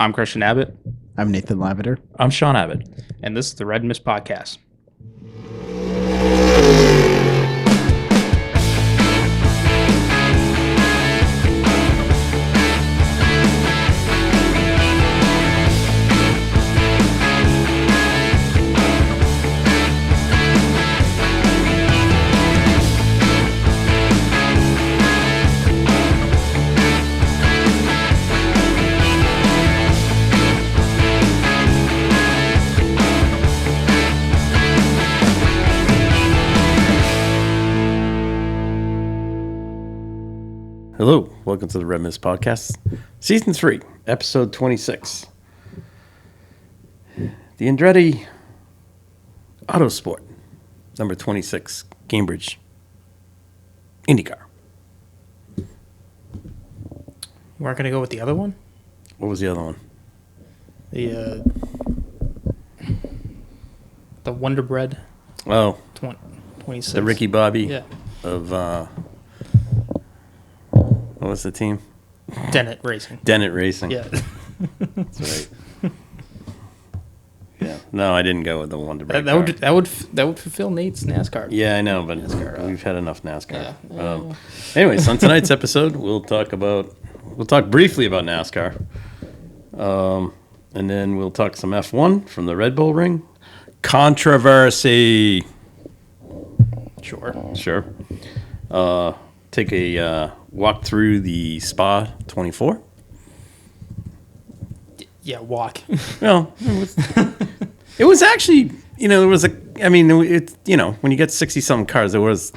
I'm Christian Abbott. I'm Nathan Lavender. I'm Sean Abbott. And this is the Red Mist Podcast. Hello, welcome to the Red Mist Podcast, Season 3, Episode 26. The Andretti Autosport, number 26, Cambridge, IndyCar. You weren't going to go with the other one? What was the other one? The Wonder Bread. Oh, 26. the Ricky Bobby Yeah. of, what was the team? Dennett Racing. Dennett Racing. Yeah. That's right. Yeah. No, I didn't go with the Wonder Bread. That would fulfill Nate's NASCAR. Yeah, I know, but NASCAR, we've had enough NASCAR. Yeah. Anyways, on tonight's episode, we'll talk briefly about NASCAR, and then we'll talk some F1 from the Red Bull Ring. Controversy. Sure. Take a walk through the Spa 24. Yeah, walk. Well, it was actually, there was when you get 60-something cars, there was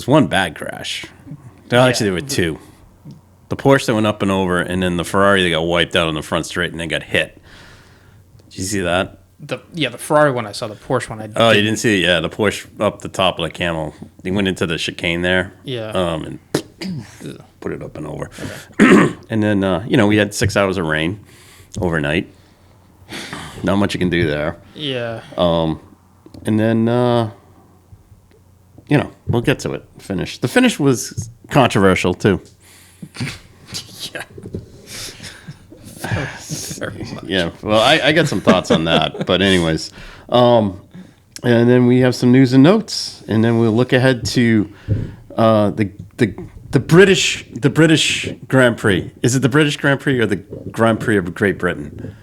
one bad crash. Actually, there were two. The Porsche that went up and over, and then the Ferrari that got wiped out on the front straight and then got hit. Did you see that? The Ferrari one I saw, the Porsche one I didn't. Oh, you didn't see it? Yeah, the Porsche up the top of the camel. He went into the chicane there. Yeah. And put it up and over. Okay. And then, we had 6 hours of rain overnight. Not much you can do there. Yeah. And then, we'll get to it. Finish. The finish was controversial, too. Yeah. Very much. Yeah, well, I got some thoughts on that, but anyways, and then we have some news and notes, and then we'll look ahead to the British Grand Prix. Is it the British Grand Prix or the Grand Prix of Great Britain?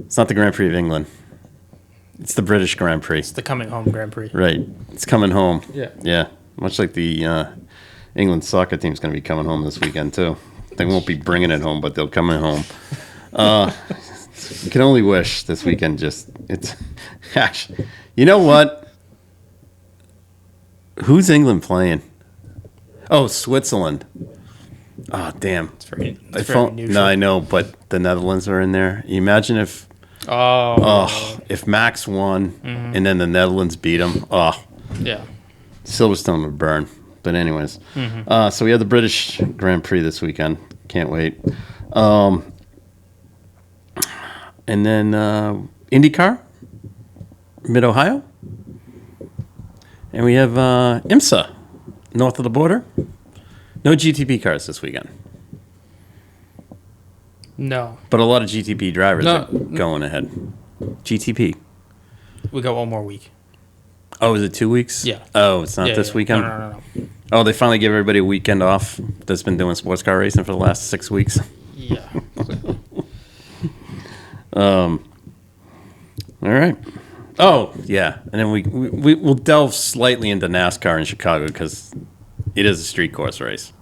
It's not the Grand Prix of England. It's the British Grand Prix. It's the coming home Grand Prix. Right, it's coming home. Yeah. Yeah, much like the England soccer team's going to be coming home this weekend too. They won't be bringing it home, but they'll come home. You can only wish this weekend it's actually, you know what? Who's England playing? Oh, Switzerland. Oh, damn. It's very No, I know, but the Netherlands are in there. You imagine if Max won and then the Netherlands beat him. Oh, yeah. Silverstone would burn. But anyways, so we have the British Grand Prix this weekend. Can't wait. And then IndyCar, Mid-Ohio. And we have IMSA, north of the border. No GTP cars this weekend. No. But a lot of GTP drivers are going ahead. GTP. We got one more week. Oh, is it 2 weeks? Yeah. Oh, it's not this weekend? No. Oh, they finally give everybody a weekend off that's been doing sports car racing for the last 6 weeks. Yeah. All right. Oh, yeah. And then we'll delve slightly into NASCAR in Chicago because it is a street course race.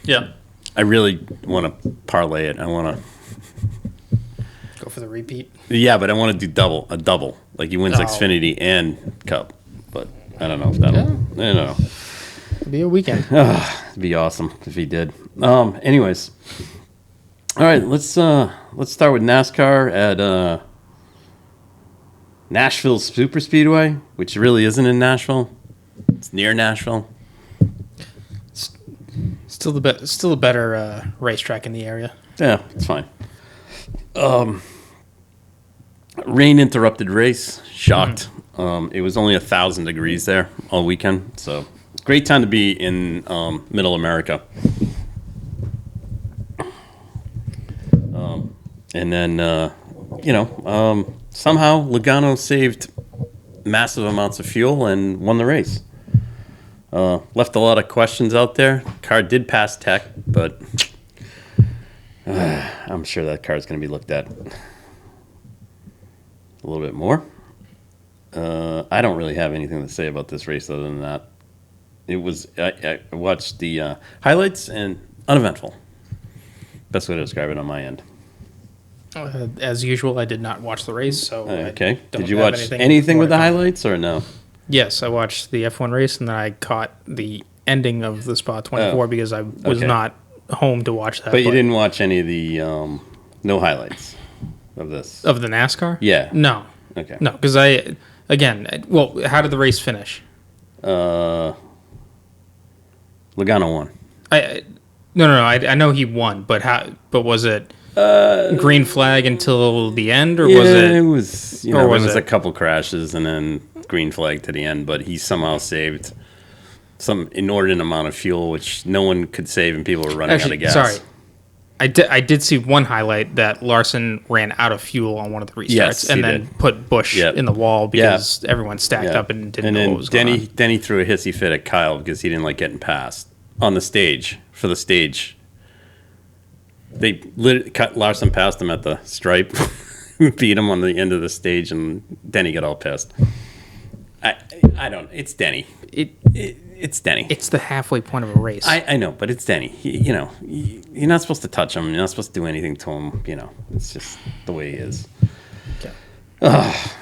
Yeah. I really want to parlay it. I want to go for the repeat. Yeah, but I want to do a double. Like he wins Xfinity and Cup. But I don't know if that'll. I don't know. It'd be a weekend. It'd be awesome if he did. Anyways, all right. Let's start with NASCAR at Nashville Superspeedway, which really isn't in Nashville. It's near Nashville. Still a better racetrack in the area. Yeah, it's fine. Rain interrupted race. Shocked. It was only 1,000 degrees there all weekend, so Great time to be in Middle America. And then, somehow Logano saved massive amounts of fuel and won the race. Left a lot of questions out there. Car did pass tech, but I'm sure that car is going to be looked at a little bit more. I don't really have anything to say about this race other than that. It was I watched the highlights and uneventful. Best way to describe it on my end. As usual, I did not watch the race, so okay. Did you watch anything with the highlights or no? Yes, I watched the F1 race, and then I caught the ending of the Spa 24 because I was not home to watch that. But you didn't watch any of the no highlights of this? Of the NASCAR? Yeah. No. Okay. No, because how did the race finish? Logano won. No. I know he won, but was it green flag until the end, or was it? It was. There was a couple crashes and then green flag to the end, but he somehow saved some inordinate amount of fuel, which no one could save, and people were running out of gas. Sorry, I did see one highlight that Larson ran out of fuel on one of the restarts, and then put Busch in the wall because everyone stacked up and didn't know what was going on. Denny threw a hissy fit at Kyle because he didn't like getting passed on the stage for the stage. Larson passed him at the stripe, beat him on the end of the stage, and Denny got all pissed. I don't. It's Denny. It's Denny. It's the halfway point of a race. I know, but it's Denny. You're not supposed to touch him. You're not supposed to do anything to him. It's just the way he is. Okay.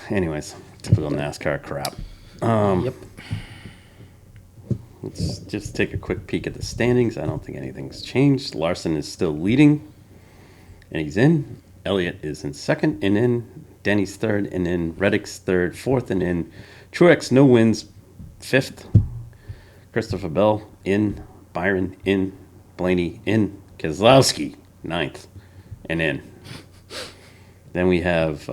Anyways, typical NASCAR crap. Yep. Let's just take a quick peek at the standings. I don't think anything's changed. Larson is still leading, and he's in. Elliott is in second, and in. Denny's third, and in. Reddick's third, fourth, and in. Truex, no wins, fifth. Christopher Bell, in. Byron, in. Blaney, in. Keselowski, ninth, and in. Then we have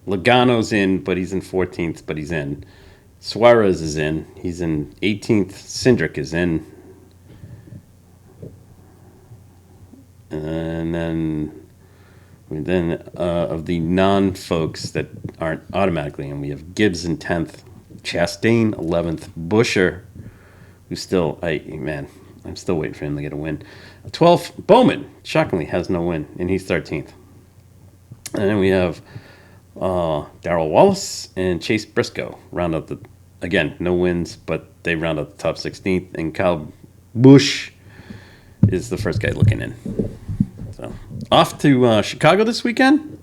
Logano's in, but he's in 14th, but he's in. Suarez is in. He's in 18th. Cindric is in. And then of the non-folks that aren't automatically in, we have Gibbs in 10th. Chastain, 11th. Buescher, who's still, I'm still waiting for him to get a win. 12th. Bowman, shockingly, has no win, and he's 13th. And then we have Darrell Wallace and Chase Briscoe round out again, no wins, but they round out the top 16th, and Kyle Busch is the first guy looking in. So off to Chicago this weekend.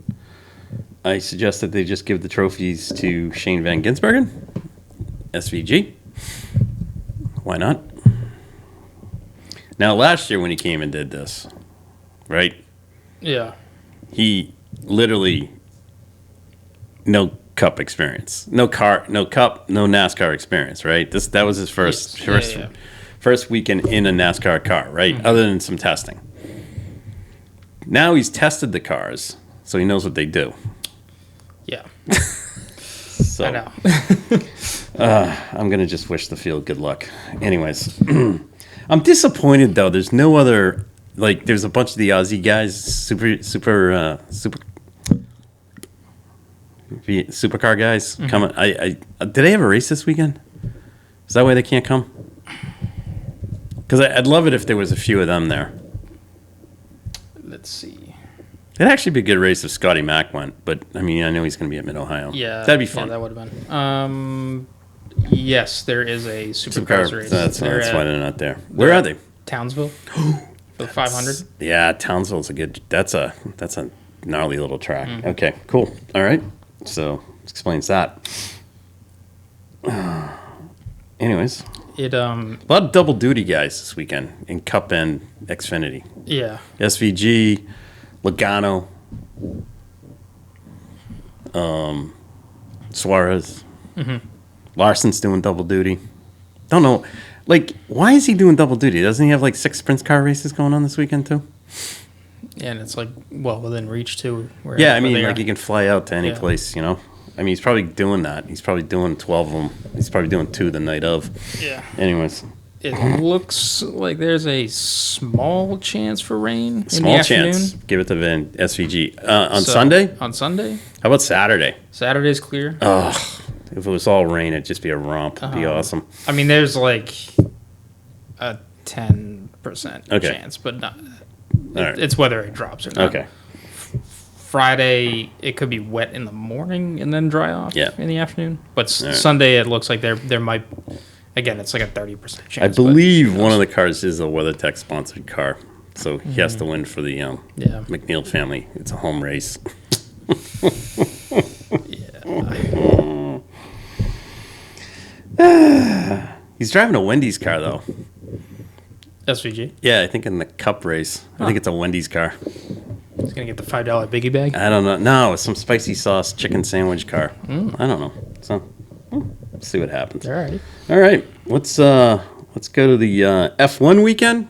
I suggest that they just give the trophies to Shane Van Gisbergen, SVG. Why not? Now, last year when he came and did this, right? Yeah. He literally no cup experience, no cup, no NASCAR experience, right? That was his first weekend in a NASCAR car, right? Mm-hmm. Other than some testing. Now he's tested the cars, so he knows what they do. Yeah. So I know. I'm gonna just wish the field good luck. Anyways, I'm disappointed though. There's no other There's a bunch of the Aussie guys, supercar guys coming. Did they have a race this weekend? Is that why they can't come? Because I'd love it if there was a few of them there. Let's see. It'd actually be a good race if Scotty Mack went, but I know he's going to be at Mid-Ohio. Yeah, that'd be fun. Yeah, that would have been. Yes, there is a supercars race. That's why they're not there. Where are they? Townsville for the 500. Yeah, Townsville's a good. That's a gnarly little track. Mm. Okay, cool. All right, so explains that. Anyways, a lot of double duty guys this weekend in Cup and Xfinity. Yeah, SVG, Logano, Suarez, Larson's doing double duty. Don't know, why is he doing double duty? Doesn't he have 6 sprint car races going on this weekend too? Yeah, and it's within reach too. Yeah, you can fly out to any place, I mean, he's probably doing that. He's probably doing 12 of them. He's probably doing 2 the night of. Yeah. Anyways. It looks like there's a small chance for rain Small in the chance. afternoon. Give it to Vin, SVG. On Sunday? On Sunday. How about Saturday? Saturday's clear. Oh, if it was all rain, it'd just be a romp. It'd be awesome. I mean, there's like a 10% chance, but not. It's whether it drops or not. Okay. Friday, it could be wet in the morning and then dry off in the afternoon. But Sunday, it looks like there might. Again, it's like a 30% chance. I believe one of the cars is a WeatherTech sponsored car, so he has to win for the McNeil family. It's a home race. He's driving a Wendy's car though. SVG? Yeah, I think in the Cup race. I think it's a Wendy's car. He's gonna get the $5 biggie bag. I don't know. No, it's some spicy sauce chicken sandwich car. I don't know. So. See what happens. All right. Let's go to the F1 weekend.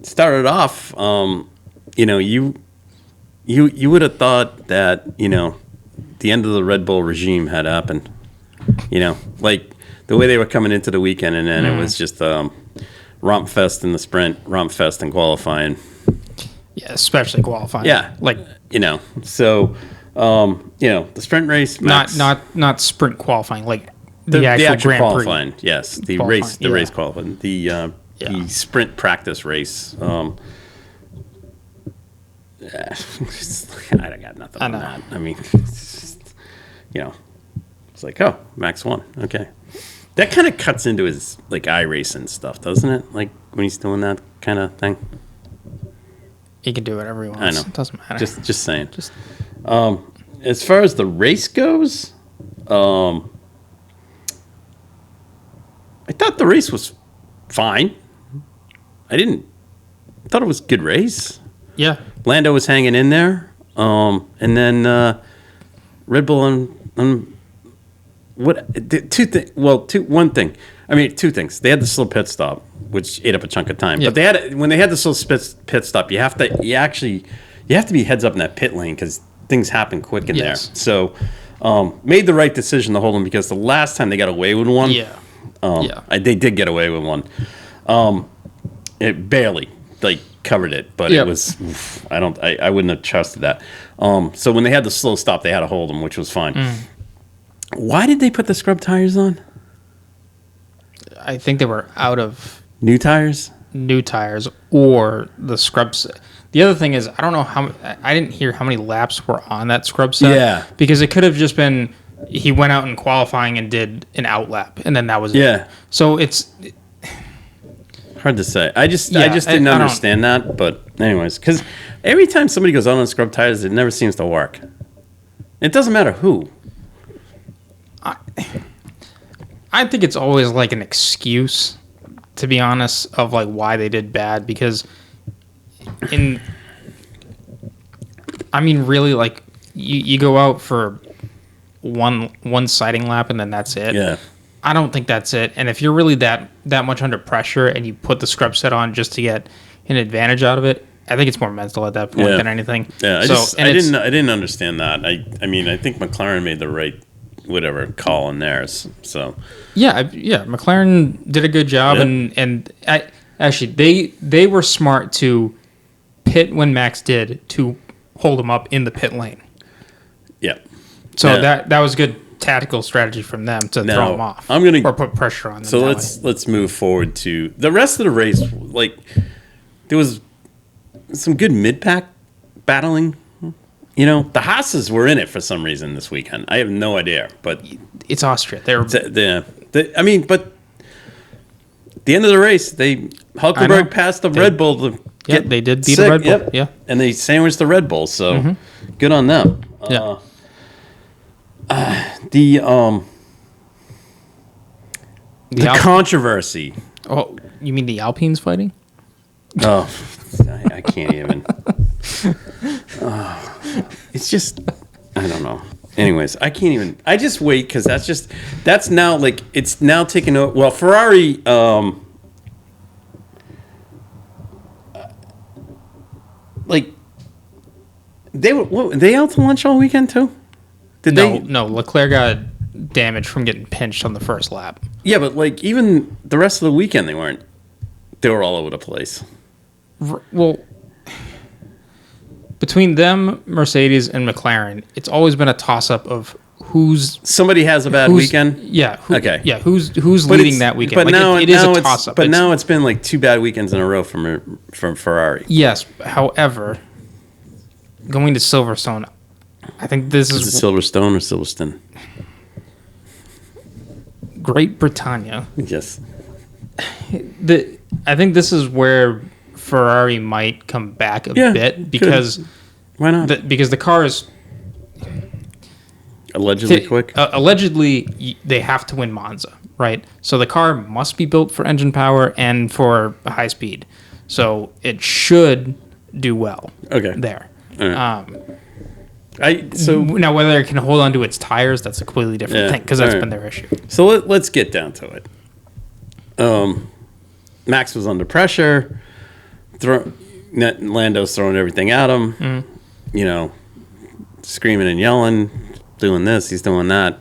Started off, you would have thought that the end of the Red Bull regime had happened. Like the way they were coming into the weekend, and then it was just romp fest in the sprint, romp fest in qualifying. Yeah, especially qualifying. Yeah, so. The sprint race, Max, not sprint qualifying, like the actual Grand qualifying. Prix. Yes, the race qualifying, the sprint practice race. I got nothing on that. I mean, it's like, oh, Max won. Okay, that kind of cuts into his iRacing stuff, doesn't it? Like when he's doing that kind of thing. He can do whatever he wants. I know. It doesn't matter. Just saying. As far as the race goes, I thought the race was fine. I thought it was a good race. Yeah. Lando was hanging in there. And then Red Bull on two things. Two things. They had the slow pit stop, which ate up a chunk of time. Yep. But when they had the slow pit stop, you have to be heads up in that pit lane because things happen quick in there. So made the right decision to hold them because the last time they got away with one. They did get away with one. It barely covered it, but it was. I wouldn't have trusted that. So when they had the slow stop, they had to hold them, which was fine. Why did they put the scrub tires on? I think they were out of new tires or the scrubs. The other thing is, I don't know I didn't hear how many laps were on that scrub set. Yeah. Because it could have just been he went out in qualifying and did an out lap, and then that was it. So it's hard to say. I just didn't understand that. But anyways, because every time somebody goes out on scrub tires, it never seems to work. It doesn't matter who. I think it's always like an excuse, to be honest, of why they did bad because really, you go out for one sighting lap and then that's it. Yeah. I don't think that's it. And if you're really that much under pressure and you put the scrub set on just to get an advantage out of it, I think it's more mental at that point than anything. Yeah. I didn't understand that. I think McLaren made the right call on theirs. So McLaren did a good job, and they were smart to pit when Max did to hold him up in the pit lane. Yeah. So that was good tactical strategy from them to throw him off. Or put pressure on them. So let's move forward to the rest of the race. There was some good mid-pack battling. The Haas's were in it for some reason this weekend. I have no idea, but it's Austria. But at the end of the race, Hulkenberg passed the Red Bull to they did beat a Red Bull. Yeah, and they sandwiched the Red Bull. So good on them. The controversy. Oh, you mean the Alpines fighting? Oh, I can't even. It's just, I don't know. Anyways, I can't even. I just wait because that's now it's now taken over. Well, Ferrari. were they out to lunch all weekend too? No, Leclerc got damage from getting pinched on the first lap. Yeah, but like even the rest of the weekend they weren't. They were all over the place. Well, between them, Mercedes, and McLaren, it's always been a toss-up of somebody has a bad weekend. Yeah. Okay. Yeah. Who's leading that weekend? But like it is a toss-up. But now it's been like 2 bad weekends in a row from Ferrari. Yes. However, going to Silverstone, I think this is it Silverstone or Silverstone? Great Britannia. Yes. I think this is where Ferrari might come back a bit because why not? Because the car is allegedly quick. Allegedly, they have to win Monza, right? So the car must be built for engine power and for high speed. So it should do well. Okay. There. Right. Now whether it can hold on to its tires, that's a completely different thing because that's been their issue. So let's get down to it. Max was under pressure. Lando's throwing everything at him. Mm. Screaming and yelling, doing this, he's doing that.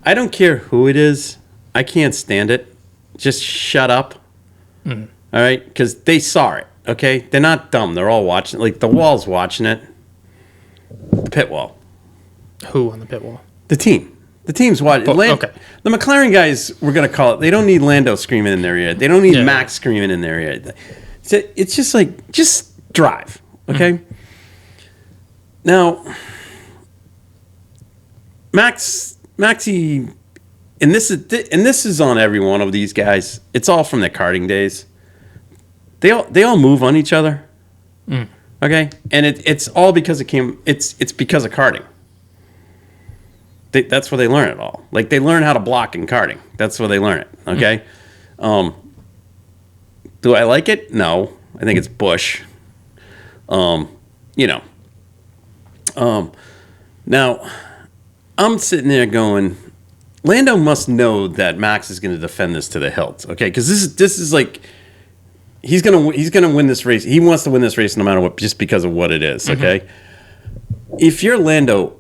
I don't care who it is. I can't stand it. Just shut up. Mm. All right? Because they saw it, okay? They're not dumb. They're all watching. Like, the wall's watching it. The pit wall. Who on the pit wall? The team. The team's watching. Okay. The McLaren guys, we're going to call it. They don't need Lando screaming in their ear. They don't need Max screaming in their ear. It's just like, just drive, okay? Mm. Now, Maxie, and this is on every one of these guys. It's all from their karting days. They all move on each other, okay? And it's all because it's because of karting. That's where they learn it all. Like they learn how to block in karting. That's where they learn it, okay? Do I like it? No, I think it's Bush. Now, I'm sitting there going, Lando must know that Max is going to defend this to the hilt, okay? Because this is like he's gonna win this race. He wants to win this race no matter what, just because of what it is, okay? Mm-hmm. If you're Lando,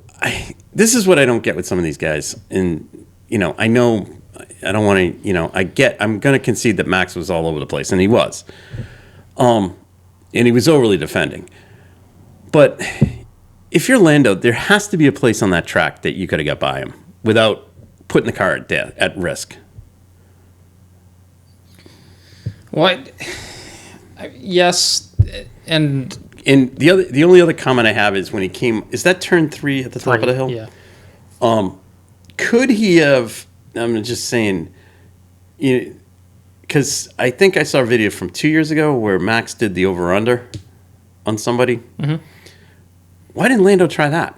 this is what I don't get with some of these guys, and I know I don't want to, I'm going to concede that Max was all over the place, and he was, and he was overly defending, but if you're Lando, there has to be a place on that track that you could have got by him without putting the car at risk. Well, yes, and the only other comment I have is when he came. Is that turn 3 at the top of the hill? Yeah. Could he have? I'm just saying, because I think I saw a video from 2 years ago where Max did the over/under on somebody. Mm-hmm. Why didn't Lando try that?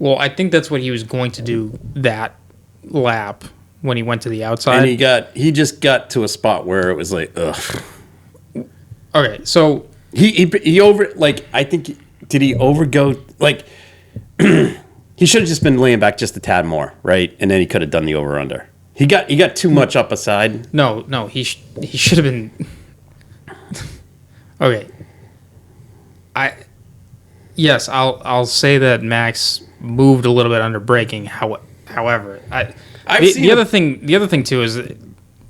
Well, I think that's what he was going to do that lap when he went to the outside. And he just got to a spot where it was like, ugh. Okay, so he over, like, I think, did he overgo, like, he should have just been laying back just a tad more, right? And then he could have done the over/under. He got too much up aside. No, he should have been. Okay. Yes, I'll say that Max moved a little bit under braking. However, the other thing too is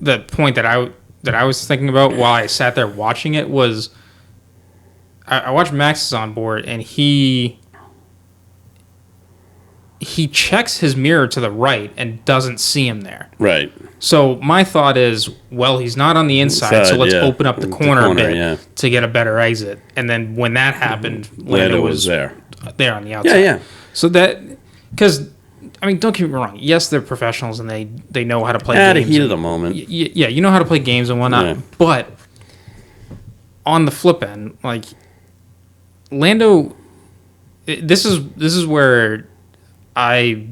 the point that I was thinking about while I sat there watching it was I watched Max's on board and he checks his mirror to the right and doesn't see him there. Right. So my thought is, well, he's not on the inside, so let's open up the corner a bit to get a better exit. And then when that happened, Lando was there on the outside. Yeah. So that, because, I mean, don't get me wrong. Yes, they're professionals and they know how to play games. At the heat of the moment. Yeah, you know how to play games and whatnot. Yeah. But on the flip end, like, Lando, this is where I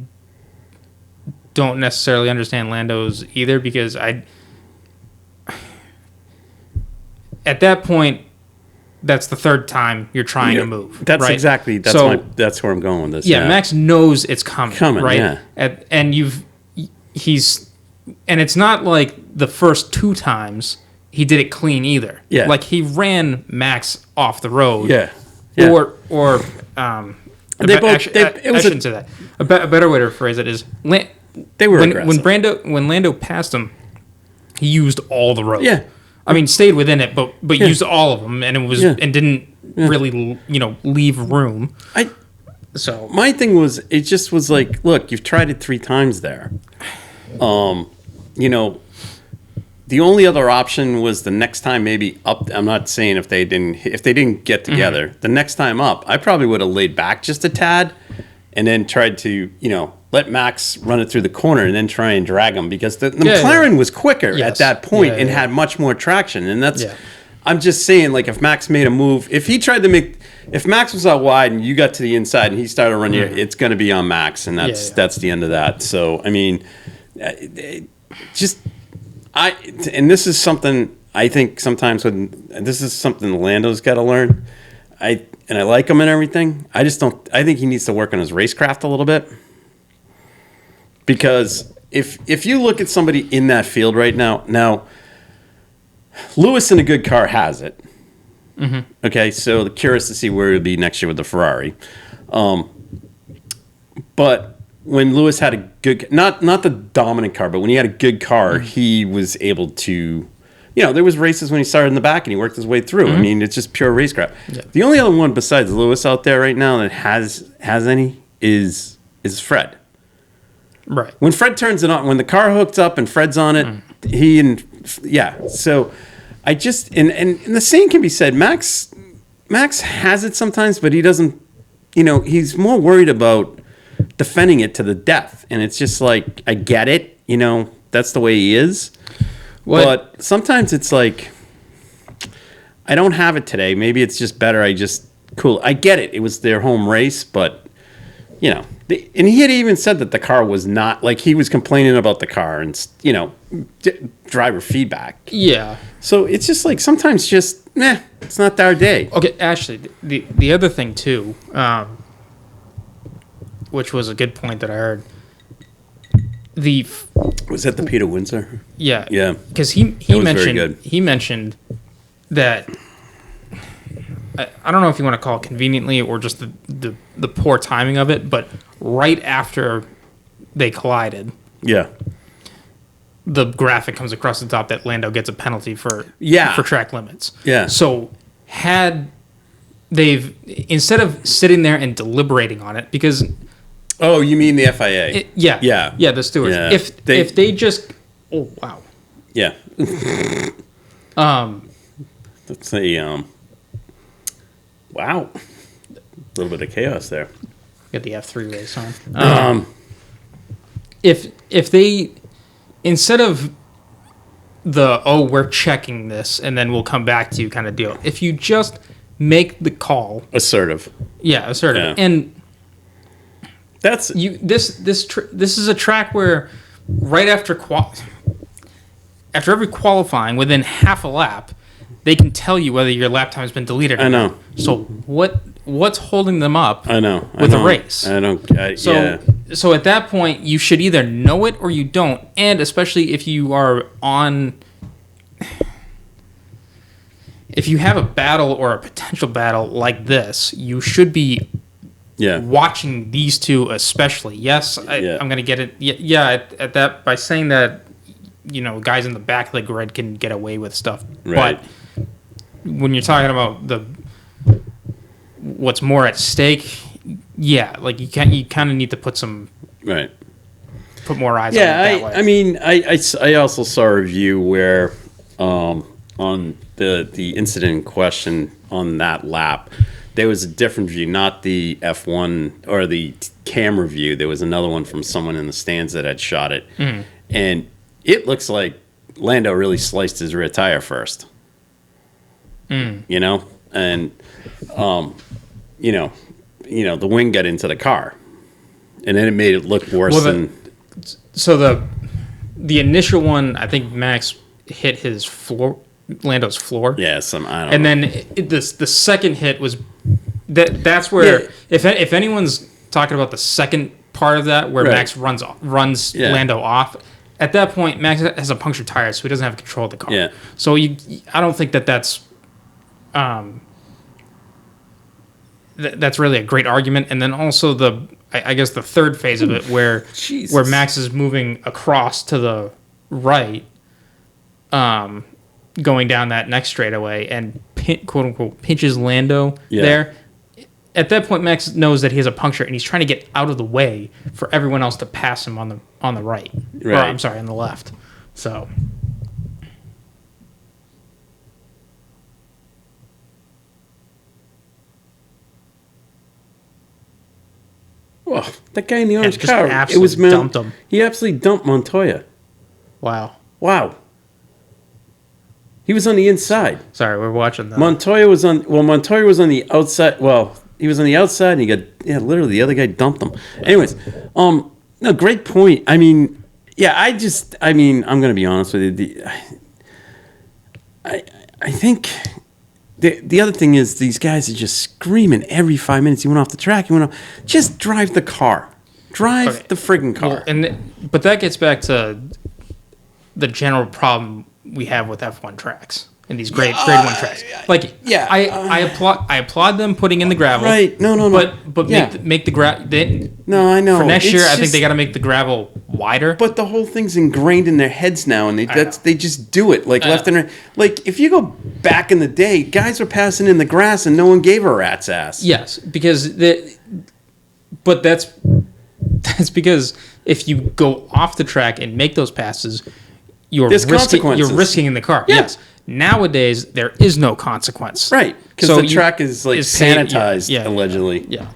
don't necessarily understand Lando's either, because at that point, that's the third time you're trying to move. That's right? exactly that's where I'm going with this. Yeah, Max knows it's coming, right? Yeah. And it's not like the first 2 times he did it clean either. Yeah. Like he ran Max off the road. Yeah. Or shouldn't say that. A better way to phrase it is they were aggressive. When Lando passed him, he used all the road. Yeah. I mean, stayed within it, but used all of them, and it was and didn't really leave room. So my thing was, it just was like, look, you've tried it 3 times there. The only other option was the next time maybe up. I'm not saying if they didn't get together, the next time up, I probably would have laid back just a tad and then tried to, let Max run it through the corner and then try and drag him, because the McLaren was quicker at that point and had much more traction. And that's, I'm just saying, like, if Max made a move, if Max was out wide and you got to the inside and he started running, it's going to be on Max. And that's the end of that. So, I mean, and this is something I think sometimes this is something Lando's got to learn. I like him and everything. I think he needs to work on his racecraft a little bit. Because if you look at somebody in that field right now, Lewis in a good car has it. Mm-hmm. Okay, so curious to see where he'll be next year with the Ferrari. But when Lewis had a good, not the dominant car, but when he had a good car, he was able to, there was races when he started in the back and he worked his way through. I mean, it's just pure racecraft. Yeah. The only other one besides Lewis out there right now that has any is Fred. Right. When Fred turns it on, when the car hooks up and Fred's on it, So I just, and the same can be said. Max has it sometimes, but he doesn't, he's more worried about defending it to the death. And it's just like, I get it, that's the way he is. But sometimes it's like, I don't have it today. Maybe it's just better. I get it. It was their home race, but and he had even said that the car was not, like, he was complaining about the car and, driver feedback. Yeah. So it's just like, sometimes just, it's not our day. Okay, actually, the other thing, too, which was a good point that I heard, was that the Peter Windsor? Yeah. Yeah. Because he mentioned that, I don't know if you want to call it conveniently or just the poor timing of it, but right after they collided, the graphic comes across the top that Lando gets a penalty for track limits. Yeah. So had instead of sitting there and deliberating on it, because oh, you mean the FIA? The stewards. Yeah. If they just let's say wow, a little bit of chaos there. Got the F3 race on. If they, instead of we're checking this and then we'll come back to you kind of deal, if you just make the call assertive, and that's this is a track where right after every qualifying, within half a lap, they can tell you whether your lap time has been deleted. I know. So what's holding them up? I know. With a race. I don't. So at that point, you should either know it or you don't, and especially if you are if you have a battle or a potential battle like this, you should be watching these two especially. Yes, I'm going to get it. At that, by saying that, guys in the back of the grid can get away with stuff, right. But when you're talking about what's more at stake, like you kind of need to put more eyes on it that way. I mean, I also saw a review where on the incident in question on that lap, there was a different view, not the F1 or the camera view. There was another one from someone in the stands that had shot it, and it looks like Lando really sliced his rear tire first. And the wing got into the car, and then it made it look worse So the initial one, I think Max hit his floor, Lando's floor. Yeah, I don't know. And then the second hit was that's where if anyone's talking about the second part of that where Max runs Lando off. At that point, Max has a punctured tire, so he doesn't have control of the car. Yeah. So I don't think that's that's really a great argument. And then also I guess the third phase of it where Max is moving across to the right, going down that next straightaway and quote unquote pinches Lando there. At that point, Max knows that he has a puncture and he's trying to get out of the way for everyone else to pass him on the right. Or, I'm sorry, on the left. So. Well, that guy in the orange car, it was dumped him. He absolutely dumped Montoya. Wow. He was on the inside. Sorry, we're watching that. Montoya was on the outside. Well, he was on the outside, and he got literally the other guy dumped him. Anyways, no, great point. I mean, I'm going to be honest with you. I think the other thing is these guys are just screaming every 5 minutes. He went off the track. Just drive the car. Drive the friggin' car. Well, but that gets back to the general problem we have with F1 tracks and these grade 1 tracks. I applaud them putting in the gravel. Right? No. But make the gravel. No, I know. For next year, I think they got to make the gravel wider. But the whole thing's ingrained in their heads now, and they just do it left and right. Like if you go back in the day, guys were passing in the grass and no one gave a rat's ass. Yes, because but that's because if you go off the track and make those passes, you're risking in the car. Yeah. Yes. Nowadays, there is no consequence. Right. Because the track is sanitized, allegedly. Yeah.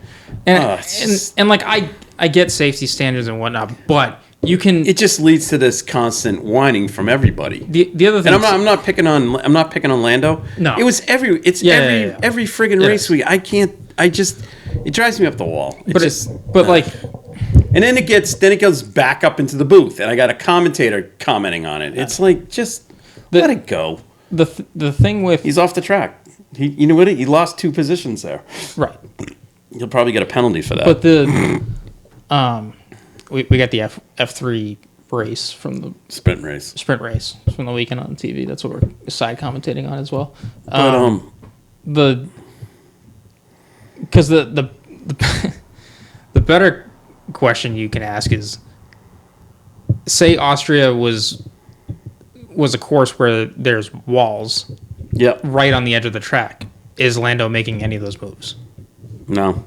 And like I get safety standards and whatnot, but you can. It just leads to this constant whining from everybody. The other thing, and I'm not picking on Lando. No. It was every friggin' race week. It drives me up the wall. And then it goes back up into the booth, and I got a commentator commenting on it. It's like, just let it go. The thing with... He's off the track. You know what? He lost 2 positions there. Right. He'll probably get a penalty for that. But we got the F3 race from the... Sprint race from the weekend on TV. That's what we're side commentating on as well. Because the better question you can ask is, say Austria was a course where there's walls right on the edge of the track. Is Lando making any of those moves? No.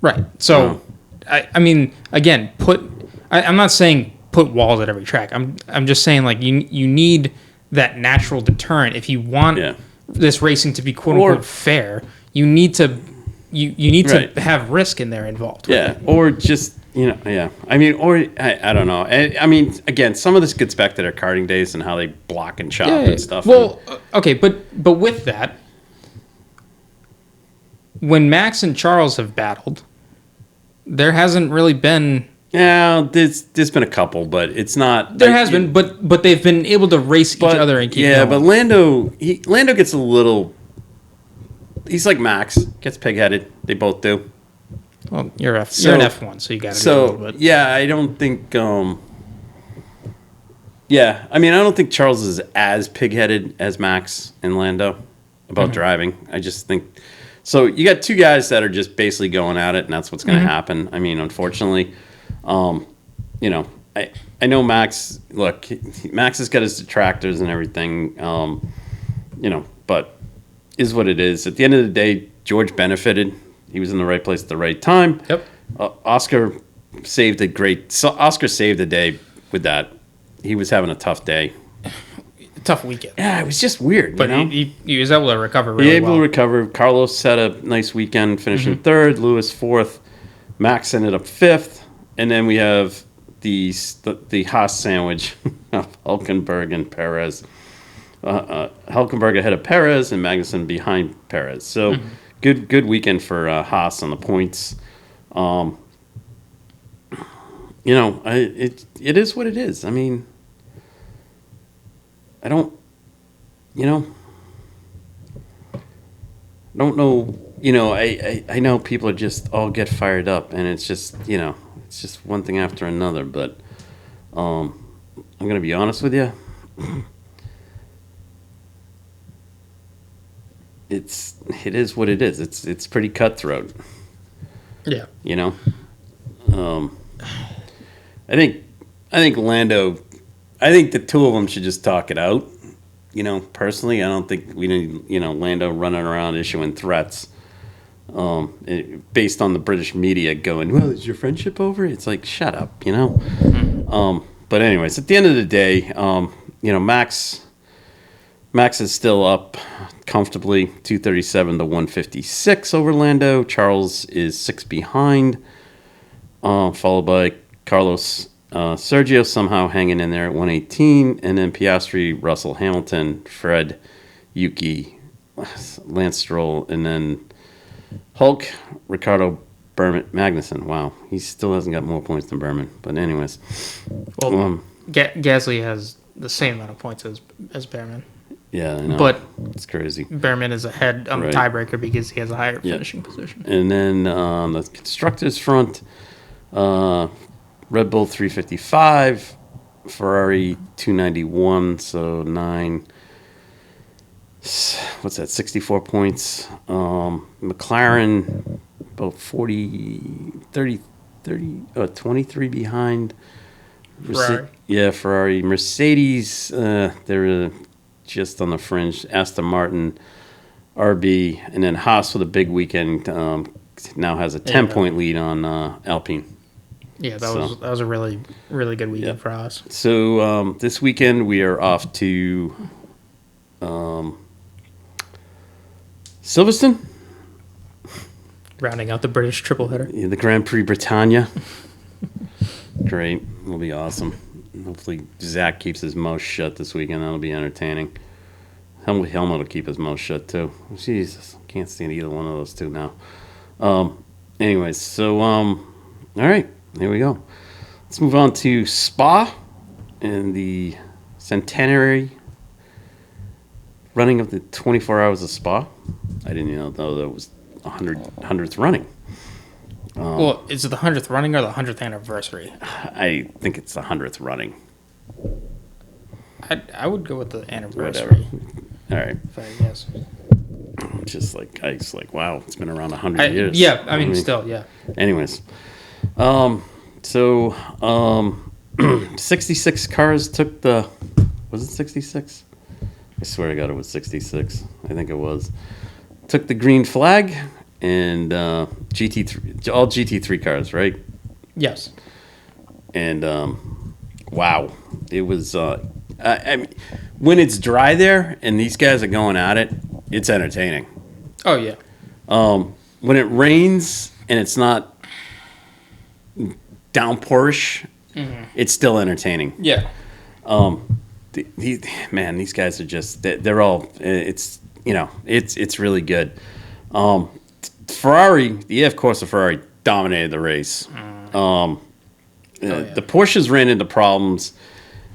Right. So, no. I mean, again, I'm not saying put walls at every track. I'm just saying, like, you need that natural deterrent. If you want this racing to be quote-unquote fair, you need to... You need to have risk in there involved. Yeah, or just, I mean, I don't know. I mean, again, some of this gets back to their karting days and how they block and chop and stuff. Well, okay, but with that, when Max and Charles have battled, there hasn't really been... Yeah, there's been a couple, but it's not... There has been, but they've been able to race each other and keep going. Yeah, but Lando gets a little... He's like Max, gets pig-headed. They both do. Well, you're an F1, so you got to do a little bit. Yeah, I don't think... I mean, I don't think Charles is as pig-headed as Max and Lando about driving. I just think... So you got 2 guys that are just basically going at it, and that's what's going to happen. I mean, unfortunately, I know Max... Look, Max has got his detractors and everything, but... is what it is. At the end of the day, George benefited. He was in the right place at the right time. Yep. Oscar saved the day with that. He was having a tough day. Tough weekend. Yeah, it was just weird. But he was able to recover really well. He was able to recover. Carlos had a nice weekend, finishing 3rd. Lewis 4th. Max ended up 5th. And then we have the Haas sandwich of Hulkenberg and Perez. Hulkenberg ahead of Perez and Magnussen behind Perez. So good weekend for Haas on the points. It is what it is. I mean, I don't know. I know people are just all get fired up, and it's just it's just one thing after another. But I'm gonna be honest with you. it is what it is. It's pretty cutthroat. Yeah. You know, I think Lando. I think the two of them should just talk it out. You know, personally, I don't think we need Lando running around issuing threats. Based on the British media going, well, is your friendship over? It's like, shut up, you know. But anyways, at the end of the day, Max is still up comfortably, 237 to 156 over Lando. Charles is 6 behind, followed by Carlos Sergio somehow hanging in there at 118, and then Piastri, Russell, Hamilton, Fred, Yuki, Lance Stroll, and then Hulk, Ricardo, Berman, Magnussen. Wow, he still hasn't got more points than Berman. But anyways, well, Gasly has the same amount of points as Behrman. Yeah, I know. But it's crazy. Behrman is ahead on the tiebreaker because he has a higher finishing position. And then on the constructors front, Red Bull 355, Ferrari 291, so 9. What's that? 64 points. McLaren about 23 behind. Ferrari. Ferrari. Mercedes, they're just on the fringe. Aston Martin, RB, and then Haas with a big weekend. Now has a 10-point lead on Alpine. Yeah, that was a really, really good weekend for Haas. So this weekend we are off to Silverstone. Rounding out the British triple header. Yeah, the Grand Prix Britannia. Great. It'll be awesome. Hopefully Zach keeps his mouth shut this weekend. That'll be entertaining. Helmut will keep his mouth shut too. Jesus. Can't stand either one of those two now. Anyways, so all right. Here we go. Let's move on to Spa and the centenary running of the 24 Hours of Spa. I didn't even know that was 100th running. Well, is it the 100th running or the 100th anniversary? I think it's the 100th running. I would go with the anniversary. Whatever. All right. If I guess. Just like, wow, it's been around 100 years. Yeah, I mean, still, yeah. Anyways. 66 cars took the... Was it 66? I swear to God it was 66. I think it was. Took the green flag and GT3, all GT3 cars, right? Yes. And wow, it was. I mean, when it's dry there and these guys are going at it, it's entertaining. Oh yeah. When it rains and it's not downpourish, it's still entertaining. Yeah. These guys are just they're all it's really good. Ferrari, the EF Corsa Ferrari dominated the race. The Porsches ran into problems,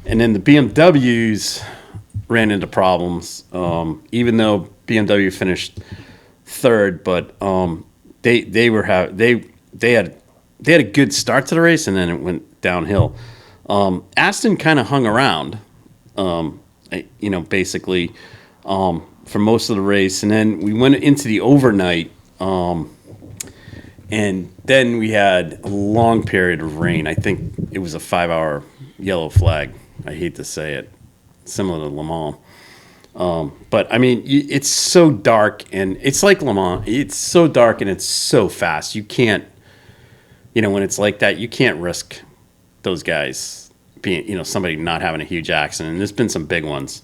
and then the BMWs ran into problems. Even though BMW finished third, but they had a good start to the race, and then it went downhill. Aston kind of hung around, basically for most of the race, and then we went into the overnight. And then we had a long period of rain. I think it was a 5-hour yellow flag. I hate to say it, similar to Le Mans. But I mean, it's so dark, and it's like Le Mans. It's so dark and it's so fast. You can't, when it's like that, you can't risk those guys being, somebody not having a huge accident. And there's been some big ones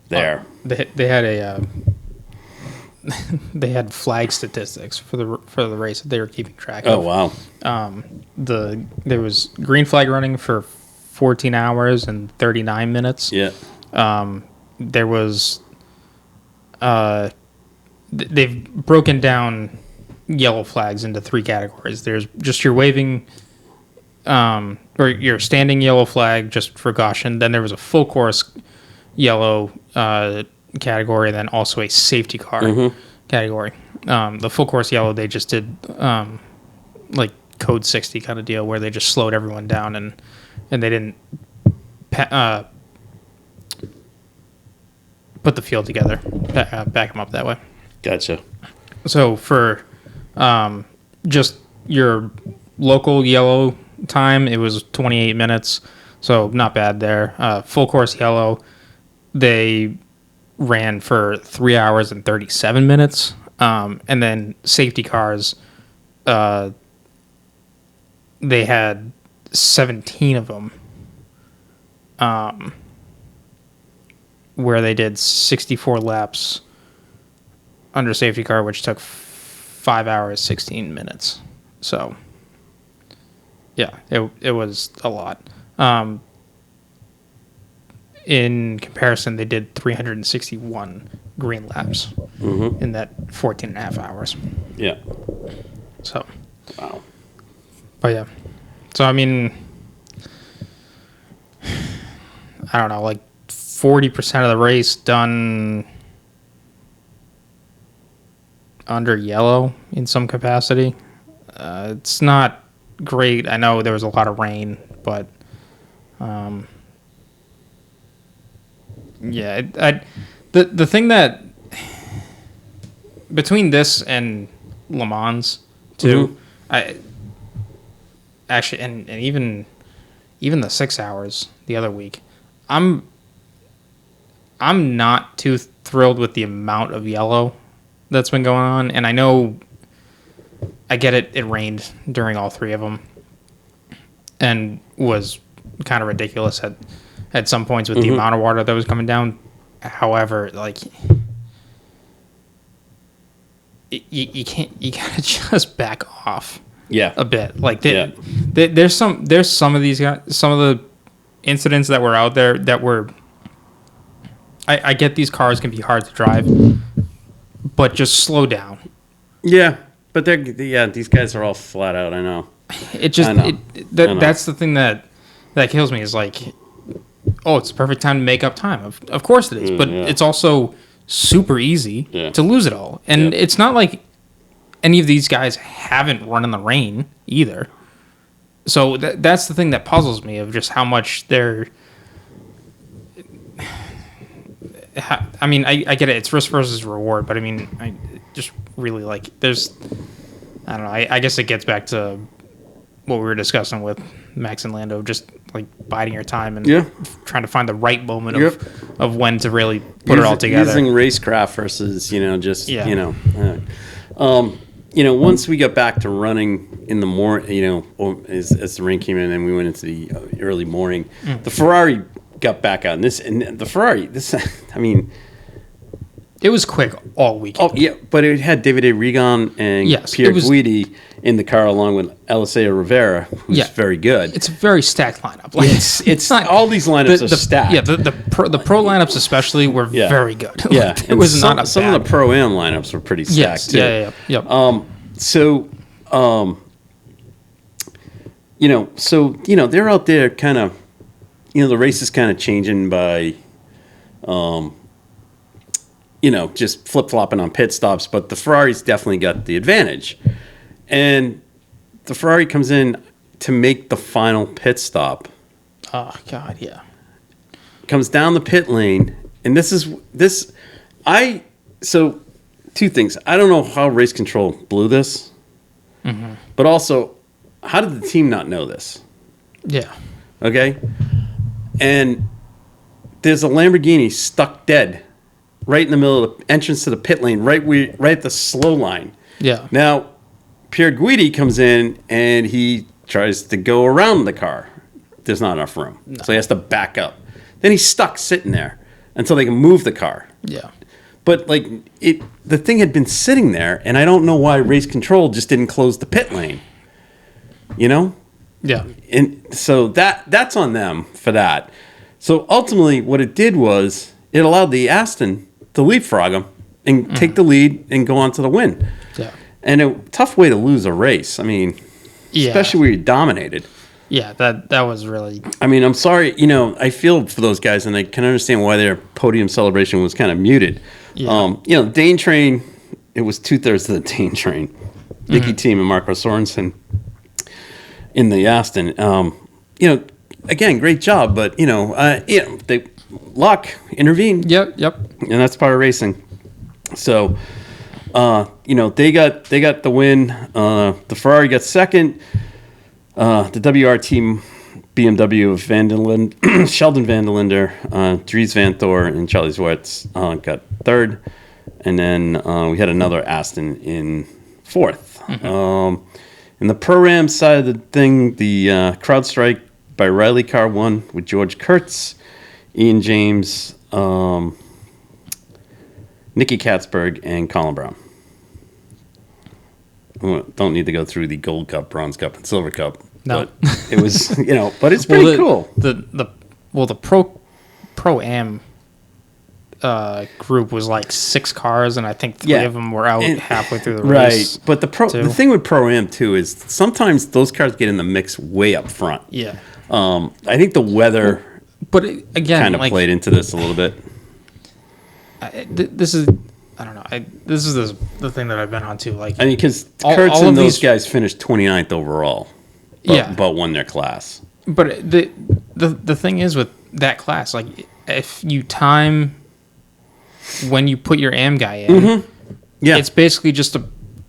there. They had a. They had flag statistics for the race that they were keeping track of. Oh wow! There was green flag running for 14 hours and 39 minutes. Yeah. There was. They've broken down yellow flags into 3 categories. There's just your waving, or your standing yellow flag just for caution. Then there was a full course yellow category, and then also a safety car category. The full course yellow, they just did like code 60 kind of deal where they just slowed everyone down and they didn't put the field together, back them up that way. Gotcha. So for just your local yellow time, it was 28 minutes. So not bad there. Full course yellow, they ran for 3 hours and 37 minutes. And then safety cars, they had 17 of them, where they did 64 laps under safety car, which took 5 hours, 16 minutes. So, yeah, it was a lot. In comparison, they did 361 green laps in that 14 and a half hours. Yeah. So. Wow. But yeah. So, I mean, I don't know, like 40% of the race done under yellow in some capacity. It's not great. I know there was a lot of rain, but yeah, the thing that between this and Le Mans too, I actually and even the 6 hours the other week, I'm not too thrilled with the amount of yellow that's been going on, and I know I get it. It rained during all three of them, and was kind of ridiculous at some points with the amount of water that was coming down. However, like you gotta just back off. Yeah, a bit. Like there's some of these guys, some of the incidents that were out there that were. I get these cars can be hard to drive, but just slow down. Yeah, but these guys are all flat out. I know. It just that's the thing that kills me is like, oh, it's the perfect time to make up time. Of course it is, but it's also super easy to lose it all, and it's not like any of these guys haven't run in the rain either. So that's the thing that puzzles me of just how much they're. I mean, I get it. It's risk versus reward, but I mean, I just really like. There's, I don't know. I guess it gets back to what we were discussing with Max and Lando, just like biding your time and trying to find the right moment of when to really put it all together. Using racecraft versus once we got back to running in the morning, as the rain came in and we went into the early morning, the Ferrari got back out, and the Ferrari, I mean, it was quick all weekend. Oh yeah, but it had David A. Regan and Pierre Guidi in the car along with Eliseo Rivera, who's very good. It's a very stacked lineup. Like, it's not all these lineups are stacked. Yeah, the pro lineups especially were very good. Yeah, it was some of the pro-am lineups were pretty stacked too. Yeah. They're out there kind of, the race is kind of changing by, just flip-flopping on pit stops, but the Ferrari's definitely got the advantage. And the Ferrari comes in to make the final pit stop. Oh, God, yeah. Comes down the pit lane, and so two things. I don't know how race control blew this, but also, how did the team not know this? Yeah. Okay? And there's a Lamborghini stuck dead right in the middle of the entrance to the pit lane, right at the slow line. Yeah. Now, Pierre Guidi comes in and he tries to go around the car. There's not enough room. No. So he has to back up. Then he's stuck sitting there until they can move the car. Yeah. But the thing had been sitting there, and I don't know why race control just didn't close the pit lane. Yeah. And so that's on them for that. So ultimately what it did was it allowed the Aston to leapfrog them and take the lead and go on to the win. Yeah. And a tough way to lose a race. I mean, especially where you're dominated. Yeah, that was really... I mean, I'm sorry. I feel for those guys, and I can understand why their podium celebration was kind of muted. Yeah. Dane train, it was 2/3 of the Dane train. Nicky Team and Marco Sorensen in the Aston. Again, great job, but, luck intervened. Yep. And that's part of racing. So... they got the win. The Ferrari got second. The WRT BMW of Sheldon Van der Linde, Dries Van Thor, and Charlie Zwartz got third. And then we had another Aston in fourth. In the Pro-Am side of the thing, the CrowdStrike by Riley Car won with George Kurtz, Ian James, Nicky Katzberg, and Colin Brown. Don't need to go through the Gold Cup, Bronze Cup, and Silver Cup. No. But it was, but it's pretty cool. The Pro-Am group was like 6 cars, and I think 3 of them were out halfway through the race. Right, but the thing with Pro-Am too is sometimes those cars get in the mix way up front. Yeah. I think the weather, but again, kind of played into this a little bit. This is the thing that I've been on too. Like, I mean, because Kurtz and those guys finished 29th overall, but won their class. But the thing is with that class, like if you time when you put your AM guy in, it's basically just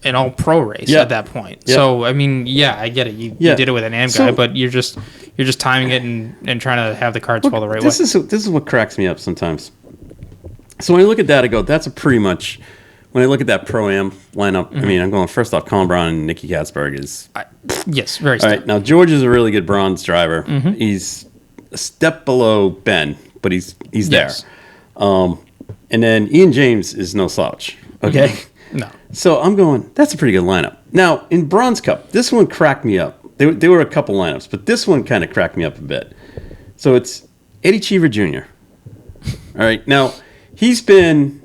an all-pro race at that point. Yep. So I mean, I get it. You did it with an AM guy, but you're just timing it and trying to have the cards fall the right way. This is what cracks me up sometimes. So when I look at that, I go, that's a pretty much. When I look at that Pro-Am lineup, I mean, I'm going first off, Colin Brown and Nicky Katzberg is. Yes, very. All right, now George is a really good bronze driver. He's a step below Ben, but he's there. And then Ian James is no slouch. Okay. No. So I'm going, that's a pretty good lineup. Now, in Bronze Cup, this one cracked me up. There were a couple lineups, but this one kind of cracked me up a bit. So it's Eddie Cheever Jr. All right. Now, he's been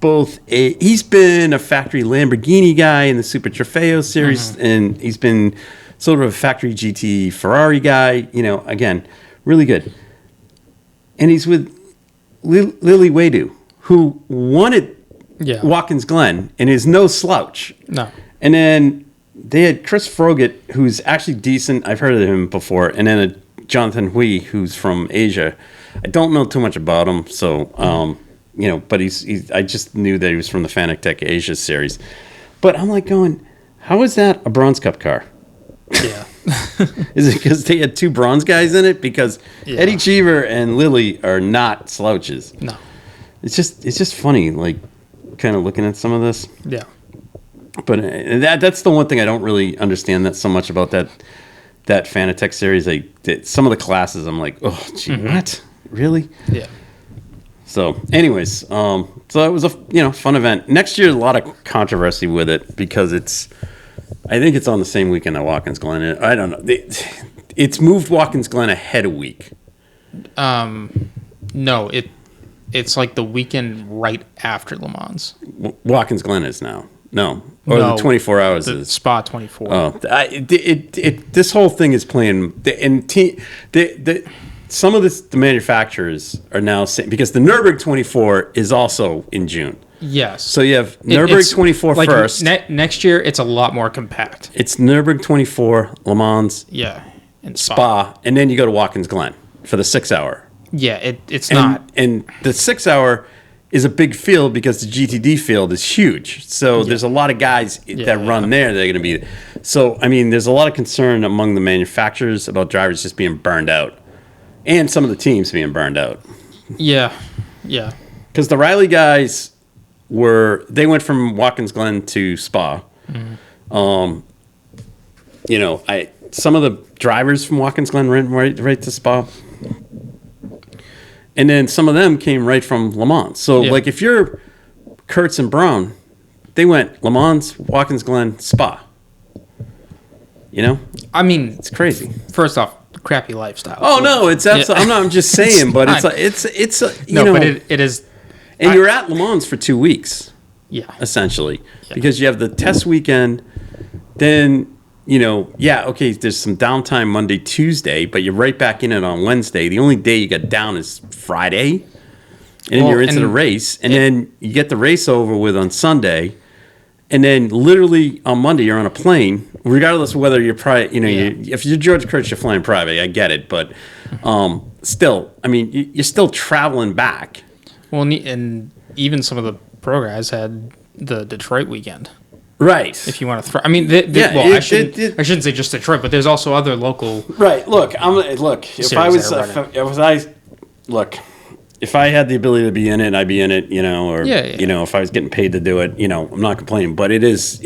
a factory Lamborghini guy in the Super Trofeo series, and he's been sort of a factory GT Ferrari guy, again, really good. And he's with Lily Wadu, who won at Watkins Glen and is no slouch. No. And then they had Chris Froget, who's actually decent. I've heard of him before. And then Jonathan Hui, who's from Asia. I don't know too much about him, so but he's. I just knew that he was from the Fanatec Asia series. But I'm like going, how is that a Bronze Cup car? Yeah. Is it because they had 2 bronze guys in it? Because Eddie Cheever and Lily are not slouches. No. It's just funny, like, kind of looking at some of this. Yeah. But that's the one thing I don't really understand that so much about that Fanatec series. Some of the classes, I'm like, oh, gee, what? Really? Yeah. So, anyways, so it was a fun event. Next year, a lot of controversy with it because I think it's on the same weekend that Watkins Glen. I don't know. It's moved Watkins Glen ahead a week. No, it's like the weekend right after Le Mans. Watkins Glen is now. No. Or the 24 hours is. Spa 24. Oh, this whole thing is playing. Some of the manufacturers are now saying, because the Nürburgring 24 is also in June. Yes. So you have Nürburgring 24 like first. Next year, it's a lot more compact. It's Nürburgring 24, Le Mans, and Spa, and then you go to Watkins Glen for the 6 hour. Yeah, it's not. And the 6 hour is a big field because the GTD field is huge. So there's a lot of guys that run there that are going to be. So, I mean, there's a lot of concern among the manufacturers about drivers just being burned out. And some of the teams being burned out. Yeah. Because the Riley guys they went from Watkins Glen to Spa. Some of the drivers from Watkins Glen went right to Spa. And then some of them came right from Le Mans. So, like, if you're Kurtz and Brown, they went Le Mans, Watkins Glen, Spa. I mean, it's crazy. First off, crappy lifestyle. Oh no, it's absolutely. I'm just saying, but it's but it is. And you're at Le Mans for 2 weeks. Yeah. Essentially, because you have the test weekend, then there's some downtime Monday, Tuesday, but you're right back in it on Wednesday. The only day you got down is Friday, and then you're into the race, and then you get the race over with on Sunday. And then literally on Monday, you're on a plane, regardless of whether you're private, if you're George Kurtz, you're flying private. I get it. But still, I mean, you're still traveling back. Well, and even some of the pro guys had the Detroit weekend. Right. If you want to throw, I mean, I shouldn't say just Detroit, but there's also other local. Right. Look, if I had the ability to be in it, I'd be in it, if I was getting paid to do it, I'm not complaining, but it's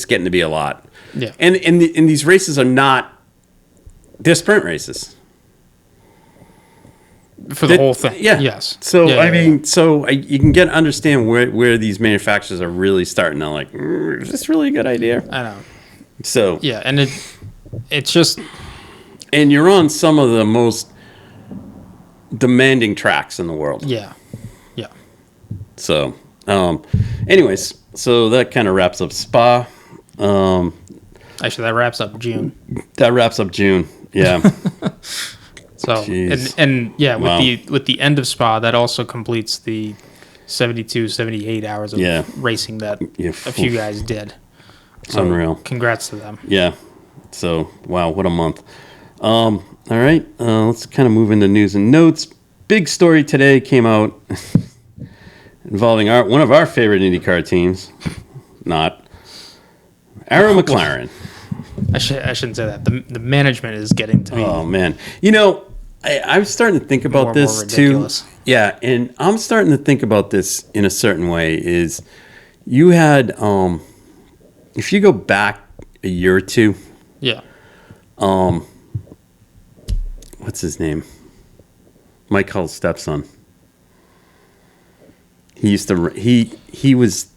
getting to be a lot. Yeah. And these races are not, they're sprint races. For the whole thing. Yeah. Yes. So, you can understand where these manufacturers are really starting to like, is this really a good idea? I know. So. Yeah. And it's just. And you're on some of the most demanding tracks in the world. Yeah. Yeah. So, anyways, so that kind of wraps up Spa. Actually, that wraps up June. Yeah. So with the end of Spa, that also completes the 72, 78 hours of racing that a few guys did. So unreal. Congrats to them. Yeah. So wow, what a month. All right, let's kind of move into news and notes. Big story today came out involving one of our favorite IndyCar teams, not Arrow McLaren. I shouldn't say that. The management is getting to be. Oh man, I'm starting to think about this too. Yeah, and I'm starting to think about this in a certain way. Is you had if you go back a year or two. Yeah. What's his name? Mike Hull's stepson. He used to. He was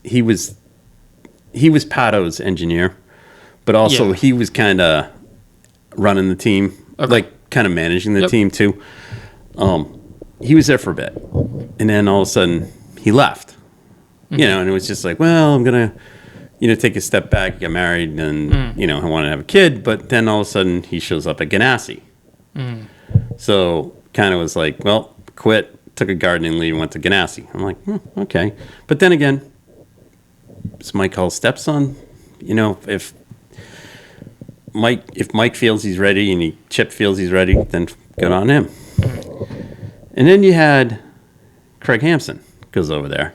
Pato's engineer, but also he was kind of running the team, like kind of managing the team too. He was there for a bit, and then all of a sudden he left. Mm-hmm. And it was just like, well, I'm gonna, take a step back, get married, and I want to have a kid. But then all of a sudden he shows up at Ganassi. Mm. So kind of was like, well, quit, took a gardening leave, went to Ganassi. I'm like, okay. But then again, it's Mike Hull's stepson. If Mike feels he's ready and Chip feels he's ready, then good on him. And then you had Craig Hampson goes over there.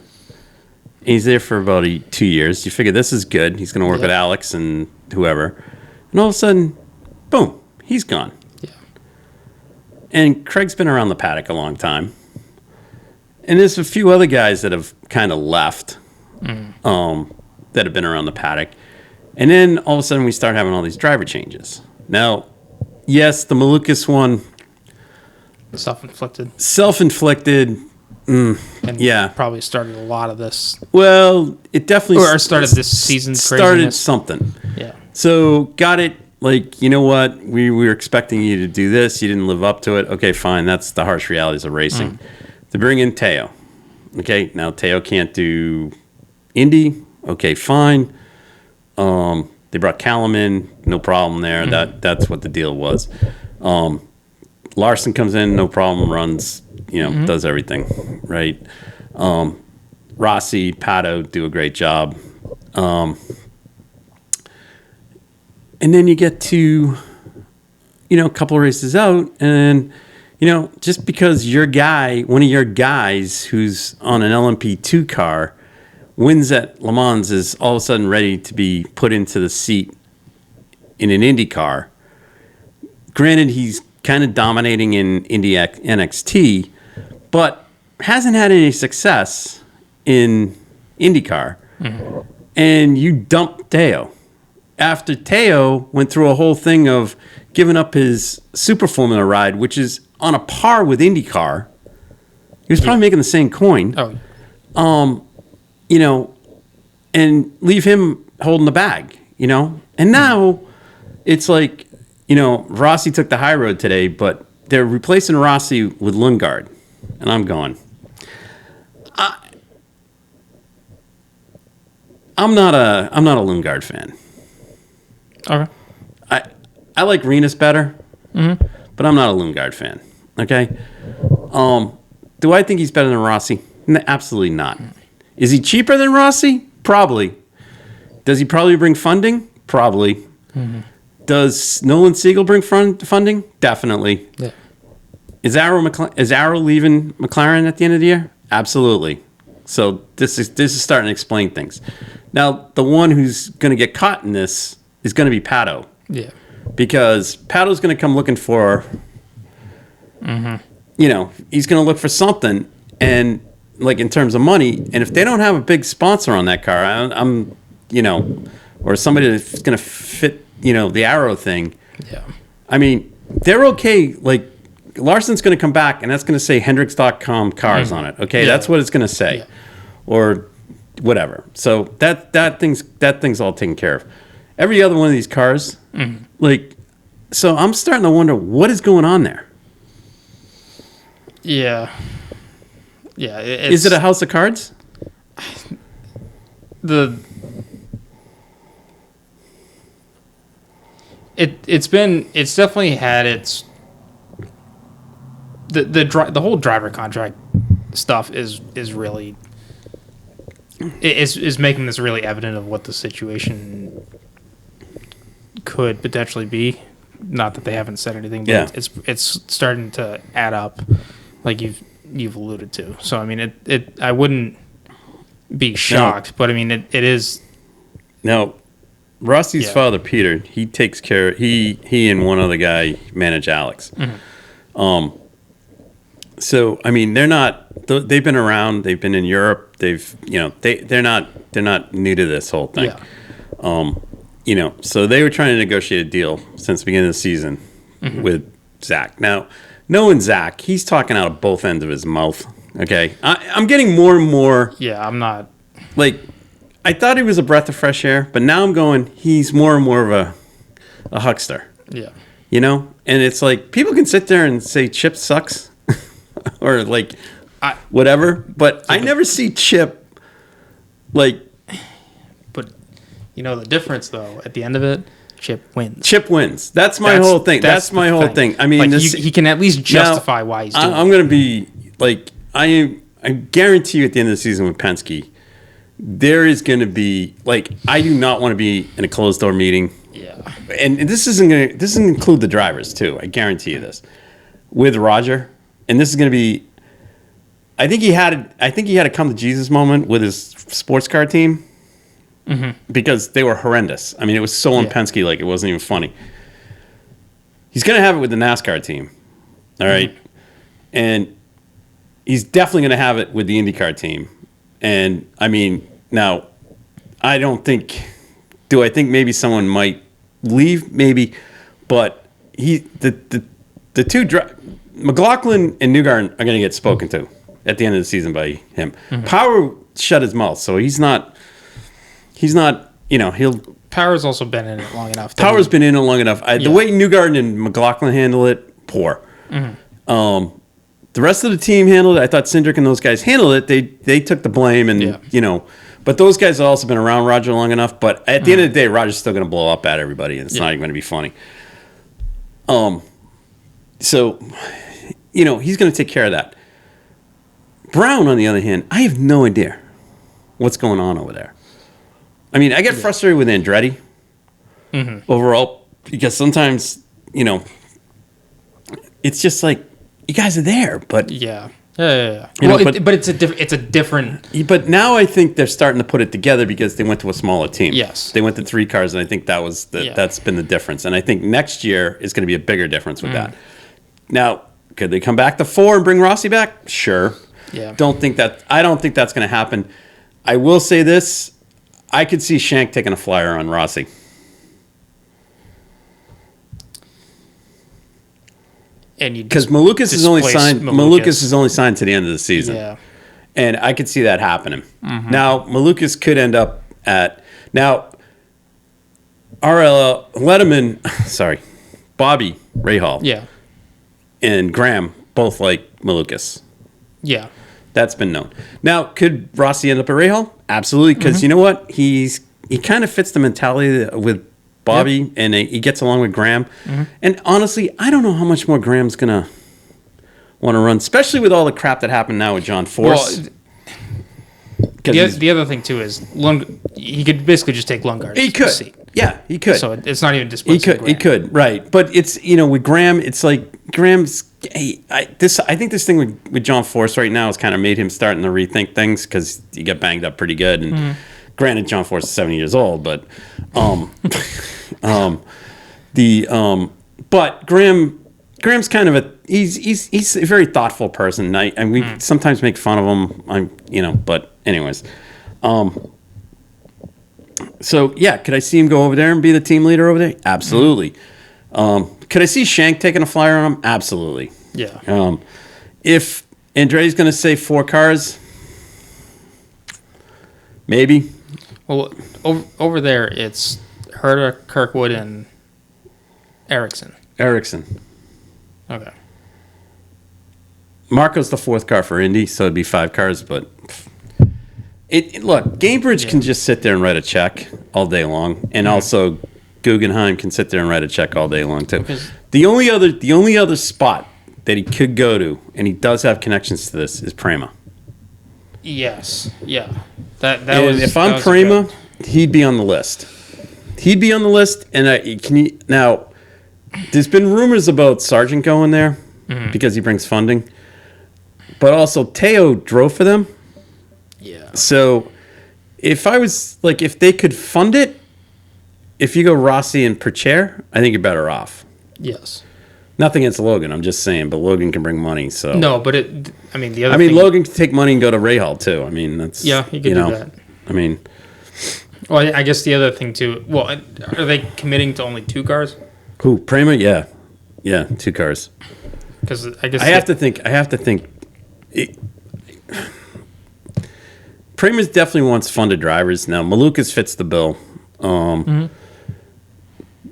And he's there for about 2 years. You figure this is good. He's going to work with Alex and whoever. And all of a sudden, boom, he's gone. Yeah. And Craig's been around the paddock a long time. And there's a few other guys that have kind of left that have been around the paddock. And then all of a sudden we start having all these driver changes. Now, yes, the Malukas one. Self-inflicted. And probably started a lot of this. Well, it definitely started this season's started something. Yeah. So got it. Like, you know what? We were expecting you to do this. You didn't live up to it. Okay, fine. That's the harsh realities of racing. To bring in Teo. Okay, now Teo can't do Indy. Okay, fine. They brought Callum in. No problem there. That's what the deal was. Larson comes in. No problem. Runs. Does everything right. Rossi, Pato do a great job. And then you get to, a couple of races out, and just because one of your guys who's on an LMP2 car wins at Le Mans is all of a sudden ready to be put into the seat in an Indy car. Granted, he's kind of dominating in Indy NXT, but hasn't had any success in IndyCar. Mm-hmm. And you dump Teo. After Teo went through a whole thing of giving up his Super Formula ride, which is on a par with IndyCar. He was probably making the same coin. And leave him holding the bag, And now it's like, Rossi took the high road today, but they're replacing Rossi with Lundgaard. And I'm going, I'm not a Lundgaard fan. Okay. I like Renus better, but I'm not a Lundgaard fan. Okay. Do I think he's better than Rossi? Absolutely not. Is he cheaper than Rossi? Probably. Does he probably bring funding? Probably. Mm-hmm. Does Nolan Siegel bring funding? Definitely. Yeah. Is Arrow leaving McLaren at the end of the year? Absolutely. So this is starting to explain things. Now, the one who's going to get caught in this is going to be Pato. Yeah. Because Pato's going to come looking for, you know, he's going to look for something, and like in terms of money, and if they don't have a big sponsor on that car, I'm you know, or somebody that's going to fit, you know, the Arrow thing. Yeah. I mean, they're okay. Like, Larson's going to come back, and that's going to say Hendrix.com cars on it. Okay, that's what it's going to say, or whatever. So that thing's all taken care of. Every other one of these cars, like, so I'm starting to wonder what is going on there. Yeah. Yeah. Is it a house of cards? It's definitely had its the whole driver contract stuff is really is making this really evident of what the situation could potentially be. Not that they haven't said anything, but it's starting to add up, like you've alluded to. So I mean, I wouldn't be shocked, but I mean it is. Now, Rossi's father, Peter, he takes care. He and one other guy manage Alex. So I mean, they're not. They've been around. They've been in Europe. They're not new to this whole thing. Yeah. So they were trying to negotiate a deal since the beginning of the season with Zach. Now, knowing Zach, he's talking out of both ends of his mouth. Okay, I'm getting more and more. Yeah, I'm not. Like, I thought he was a breath of fresh air, but now I'm going, he's more and more of a huckster. Yeah. You know? And it's like, people can sit there and say Chip sucks or like whatever, but I never see Chip like. But you know the difference though, at the end of it, Chip wins. Chip wins. That's my whole thing. That's my whole thing. I mean, like he can at least justify why he's doing it. I'm going to be like, I guarantee you at the end of the season with Penske, there is going to be, like, I do not want to be in a closed door meeting. Yeah. And this doesn't include the drivers too. I guarantee you this. With Roger, and this is going to be, I think he had a come to Jesus moment with his sports car team because they were horrendous. I mean, it was so on Penske, like it wasn't even funny. He's going to have it with the NASCAR team. All right. And he's definitely going to have it with the IndyCar team. And I mean, now, I think maybe someone might leave, maybe, but the two McLaughlin and Newgarden are going to get spoken to at the end of the season by him. Power shut his mouth, so he's not. Power's also been in it long enough. Power's been in it long enough. The way Newgarden and McLaughlin handle it, poor. The rest of the team handled it. I thought Cindric and those guys handled it. They took the blame, and but those guys have also been around Roger long enough. But at the end of the day, Roger's still going to blow up at everybody, and it's not even going to be funny. So, he's going to take care of that. Brown, on the other hand, I have no idea what's going on over there. I mean, I get frustrated with Andretti overall because sometimes, it's just like, you guys are there, but yeah. But it's a different. But now I think they're starting to put it together because they went to a smaller team. Yes, they went to 3 cars, and I think that's been the difference. And I think next year is going to be a bigger difference with that. Now, could they come back to 4 and bring Rossi back? Sure. Yeah. I don't think that's going to happen. I will say this: I could see Shank taking a flyer on Rossi. Because Malukas is only signed. Malukas is only signed to the end of the season. Yeah, and I could see that happening. Now Malukas could end up at RL Letterman. Sorry, Bobby Rahal. Yeah, and Graham both like Malukas. Yeah, that's been known. Now, could Rossi end up at Rahal? Absolutely, because you know what? He kind of fits the mentality with Bobby, and he gets along with Graham. And honestly, I don't know how much more Graham's going to want to run, especially with all the crap that happened now with John Force. Well, the other thing, too, is he could basically just take Lundgaard's seat. Yeah, he could. So it's not even displacing He could, right. But it's, with Graham, it's like Graham's I think this thing with John Force right now has kind of made him starting to rethink things because he got banged up pretty good. And granted, John Force is 70 years old, but but Graham's kind of he's a very thoughtful person. And we sometimes make fun of him. But anyways, so yeah, could I see him go over there and be the team leader over there? Absolutely. Could I see Shank taking a flyer on him? Absolutely. Yeah. If Andretti's going to say 4 cars, maybe. Well, over there, it's Herta, Kirkwood, and Ericsson. Okay. Marco's the 4th car for Indy, so it'd be 5 cars. But look, Gamebridge can just sit there and write a check all day long, and also Guggenheim can sit there and write a check all day long too. The only other spot that he could go to, and he does have connections to this, is Prema. Yes. Yeah. If I'm Prema, he'd be on the list. And now. There's been rumors about Sargent going there because he brings funding, but also Teo drove for them. Yeah. So if they could fund it, if you go Rossi and Percher, I think you're better off. Yes. Nothing against Logan, I'm just saying, but Logan can bring money. So no, but the other. Logan can take money and go to Rahal too. I mean, that's he can do that. I mean, well, I guess the other thing too. Well, are they committing to only 2 cars? Who? Prema? Yeah, 2 cars. Because I guess I have to think. Prema's definitely wants funded drivers. Now Malukas fits the bill.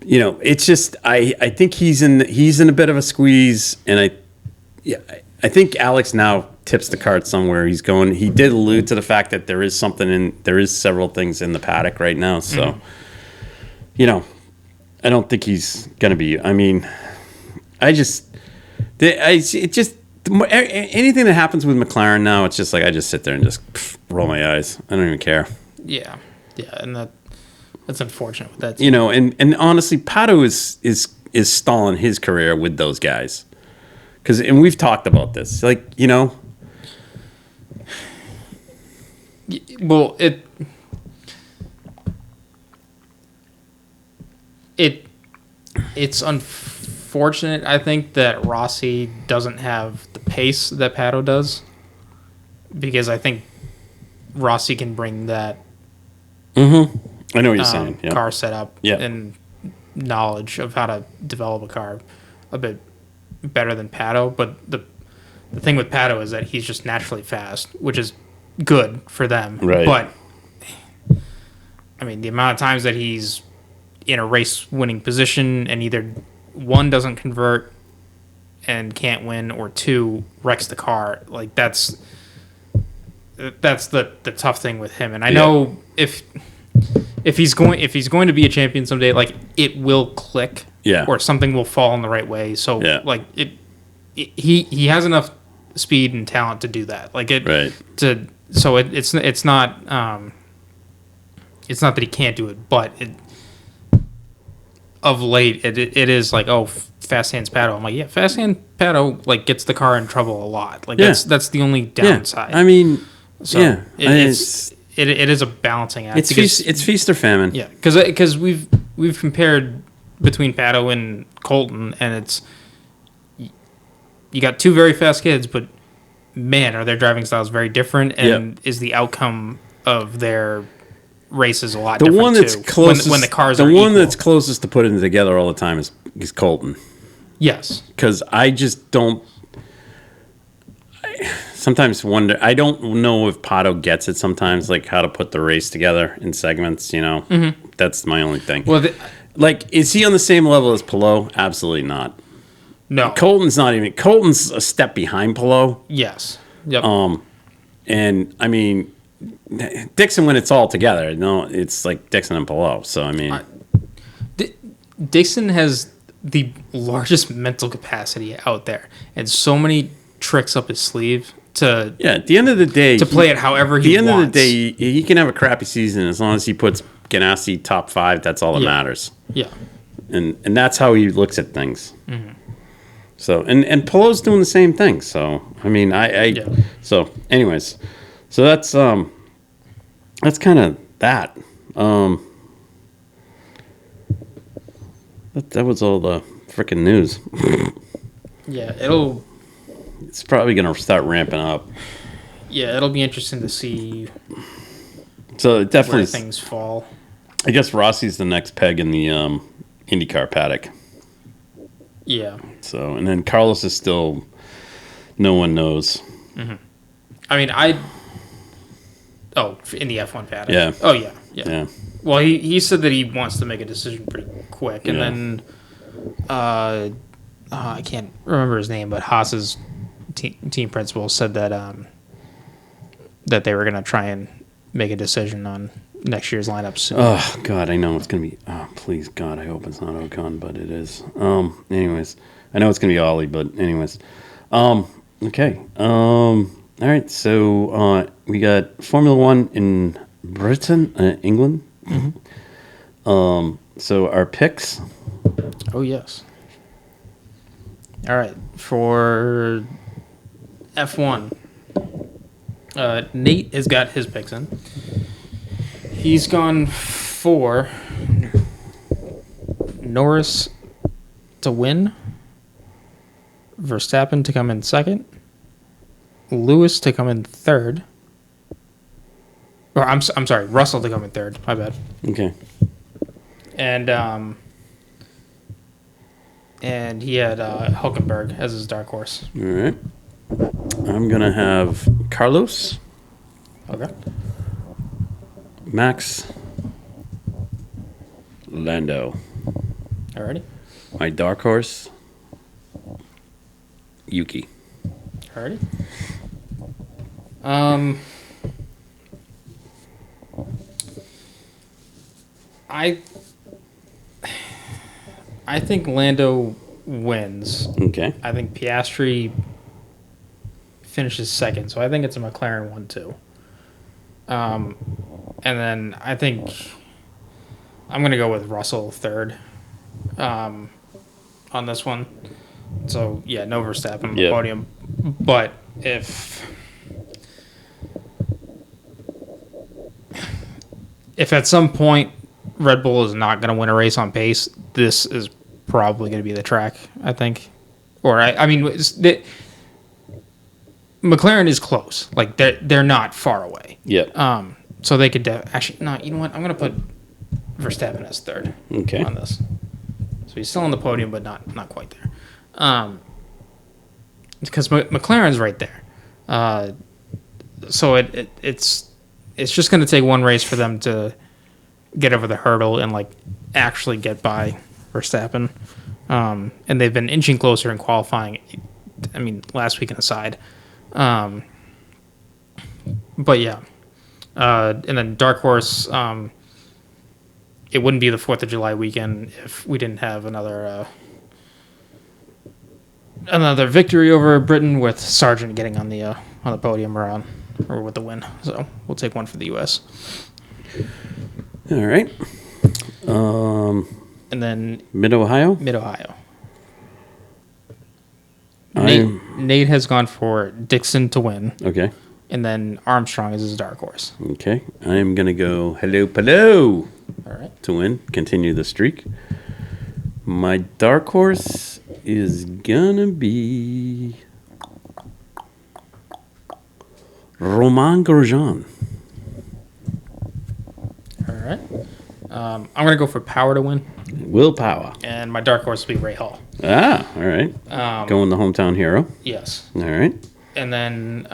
It's just I think he's in a bit of a squeeze, and I think Alex now tips the card somewhere. He's going. He did allude to the fact that there is several things in the paddock right now. So, I don't think he's gonna be. I mean, anything that happens with McLaren now, it's just like I just sit there and just roll my eyes. I don't even care. Yeah, and that's unfortunate with that. And honestly, Pato is stalling his career with those guys, and we've talked about this. Well, it's unfortunate, I think, that Rossi doesn't have the pace that Pato does, because I think Rossi can bring that. I know what you're saying. Yeah. Car setup and knowledge of how to develop a car a bit better than Pato. But the thing with Pato is that he's just naturally fast, which is good for them. Right. But the amount of times that he's in a race-winning position and either 1 doesn't convert and can't win, or 2 wrecks the car, that's the tough thing with him. And I know if he's going to be a champion someday, it will click, or something will fall in the right way. So he has enough speed and talent to do that. So it's not that he can't do it, but of late it is fast hands Pato. I'm like, fast hand Pato gets the car in trouble a lot. That's the only downside. Yeah. I mean, it is a balancing act. It's feast or famine. Yeah, because we've compared between Pato and Colton, and it's you got 2 very fast kids, but man, are their driving styles very different, and is the outcome of their races a lot different one that's too. Closest, when the cars the are one equal. that's closest to putting it together all the time is Colton. Yes, because I just don't. Sometimes wonder. I don't know if Pato gets it sometimes, how to put the race together in segments. That's my only thing. Well, is he on the same level as Palou? Absolutely not. No, Colton's not even. Colton's a step behind Palou. Yes. Yep. And I mean, Dixon, when it's all together, no, it's like Dixon and Palou. So I mean, Dixon has the largest mental capacity out there, and so many tricks up his sleeve to. Yeah, at the end of the day, to play it however he wants. At the end of the day, he can have a crappy season as long as he puts Ganassi top 5. That's all that matters. Yeah. And that's how he looks at things. Mm-hmm. So and Polo's doing the same thing. So I mean, So anyways, so that's kind of that. That was all the freaking news. Yeah, It's probably gonna start ramping up. Yeah, it'll be interesting to see. So it definitely where things fall. I guess Rossi's the next peg in the IndyCar paddock. Yeah. So and then Carlos is still. No one knows. Mm-hmm. I mean, in the F1 paddock. Yeah. Oh yeah. Well, he said that he wants to make a decision pretty quick, and then, I can't remember his name, but Haas's team principal said that that they were going to try and make a decision on next year's lineup soon. Oh God, I know it's going to be. Oh please God, I hope it's not Ocon, but it is. Anyways, I know it's going to be Ollie, but anyways, okay. All right, so we got Formula One in Britain, England. Mm-hmm. So our picks. Oh yes. All right, for F1, Nate has got his picks in. He's gone for Norris to win, Verstappen to come in second, Lewis to come in third. Or I'm sorry, Russell to come in third. My bad. Okay. And he had Hülkenberg as his dark horse. All right. I'm gonna have Carlos. Okay. Max. Lando. Alrighty. My dark horse. Yuki. Alrighty. I think Lando wins. Okay. I think Piastri finishes second, so I think it's a McLaren 1-2. And then I think I'm going to go with Russell third on this one. So, yeah, no Verstappen on the podium. But if at some point Red Bull is not going to win a race on pace, this is probably going to be the track, I think. Or, I mean, McLaren is close. Like, they're not far away. Yeah. So they could actually, no, you know what? I'm going to put Verstappen as third on this. So he's still on the podium, but not quite there. Because McLaren's right there. So it's just going to take one race for them to get over the hurdle and like actually get by Verstappen. And they've been inching closer in qualifying. I mean, last weekend aside. But yeah. And then Dark Horse, it wouldn't be the 4th of July weekend if we didn't have another victory over Britain with Sargent getting on the podium or with the win. So we'll take one for the U.S. All right. And then Mid-Ohio. Nate has gone for Dixon to win. Okay. And then Armstrong is his dark horse. Okay. I am going to go Hello. All right. To win. Continue the streak. My dark horse is going to be Romain Grosjean. All right. I'm going to go for Power to win. Willpower. And my dark horse will be Ray Hall. Ah, all right. Going the hometown hero. Yes. All right. And then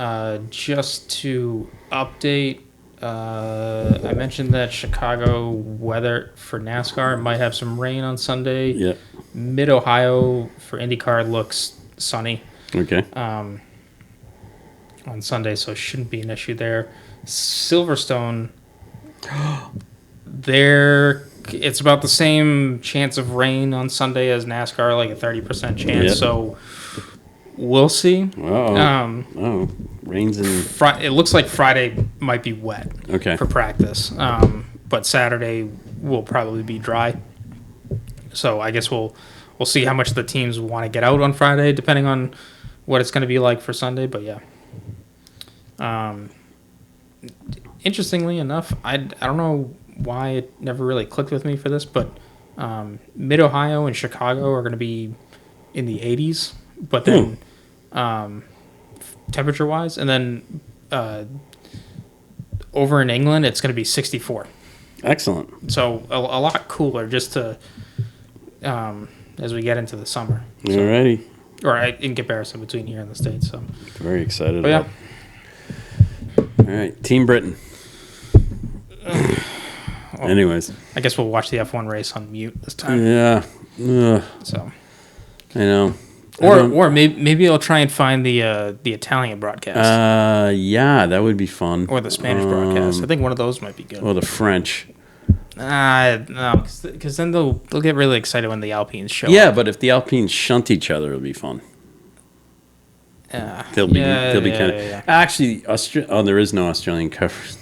just to update, I mentioned that Chicago weather for NASCAR might have some rain on Sunday. Yep. Mid-Ohio for IndyCar looks sunny. Okay. On Sunday, so it shouldn't be an issue there. Silverstone, it's about the same chance of rain on Sunday as NASCAR, like a 30% chance. Yep. So we'll see. Rains in. It looks like Friday might be wet. Okay. For practice, but Saturday will probably be dry. So I guess we'll we'll see how much the teams want to get out on Friday, depending on what it's going to be like for Sunday. But yeah. Interestingly enough, I don't know why it never really clicked with me for this, but Mid-Ohio and Chicago are going to be in the 80s, but then temperature-wise, and then over in England, it's going to be 64. Excellent. So a lot cooler just to as we get into the summer. So, Alrighty. Or in comparison between here and the States. So very excited but about it. All right, Team Britain. Well, anyways. I guess we'll watch the F1 race on mute this time. Yeah. So. I know. Or maybe I'll try and find the Italian broadcast. Yeah, that would be fun. Or the Spanish broadcast. I think one of those might be good. Or the French. No, because then they'll get really excited when the Alpines show Yeah, up. but if the Alpines shunt each other, it'll be fun. They'll be kind of. Yeah. Actually, there is no Australian coverage.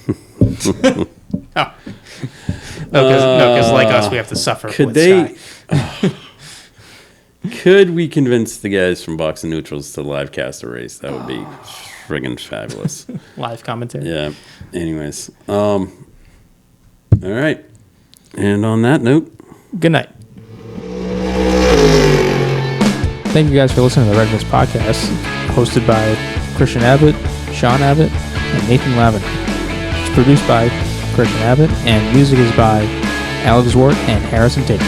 Oh. No, because like us, we have to suffer. Could with they? Sky. Could we convince the guys from Box and Neutrals to live cast a race? That would be friggin' fabulous. Live commentary. Yeah. Anyways, all right. And on that note, good night. Thank you guys for listening to the Red Mist Podcast, hosted by Christian Abbott, Sean Abbott, and Nathan Lavin. It's produced by Christian Abbott, and music is by Alex Wart and Harrison Tate.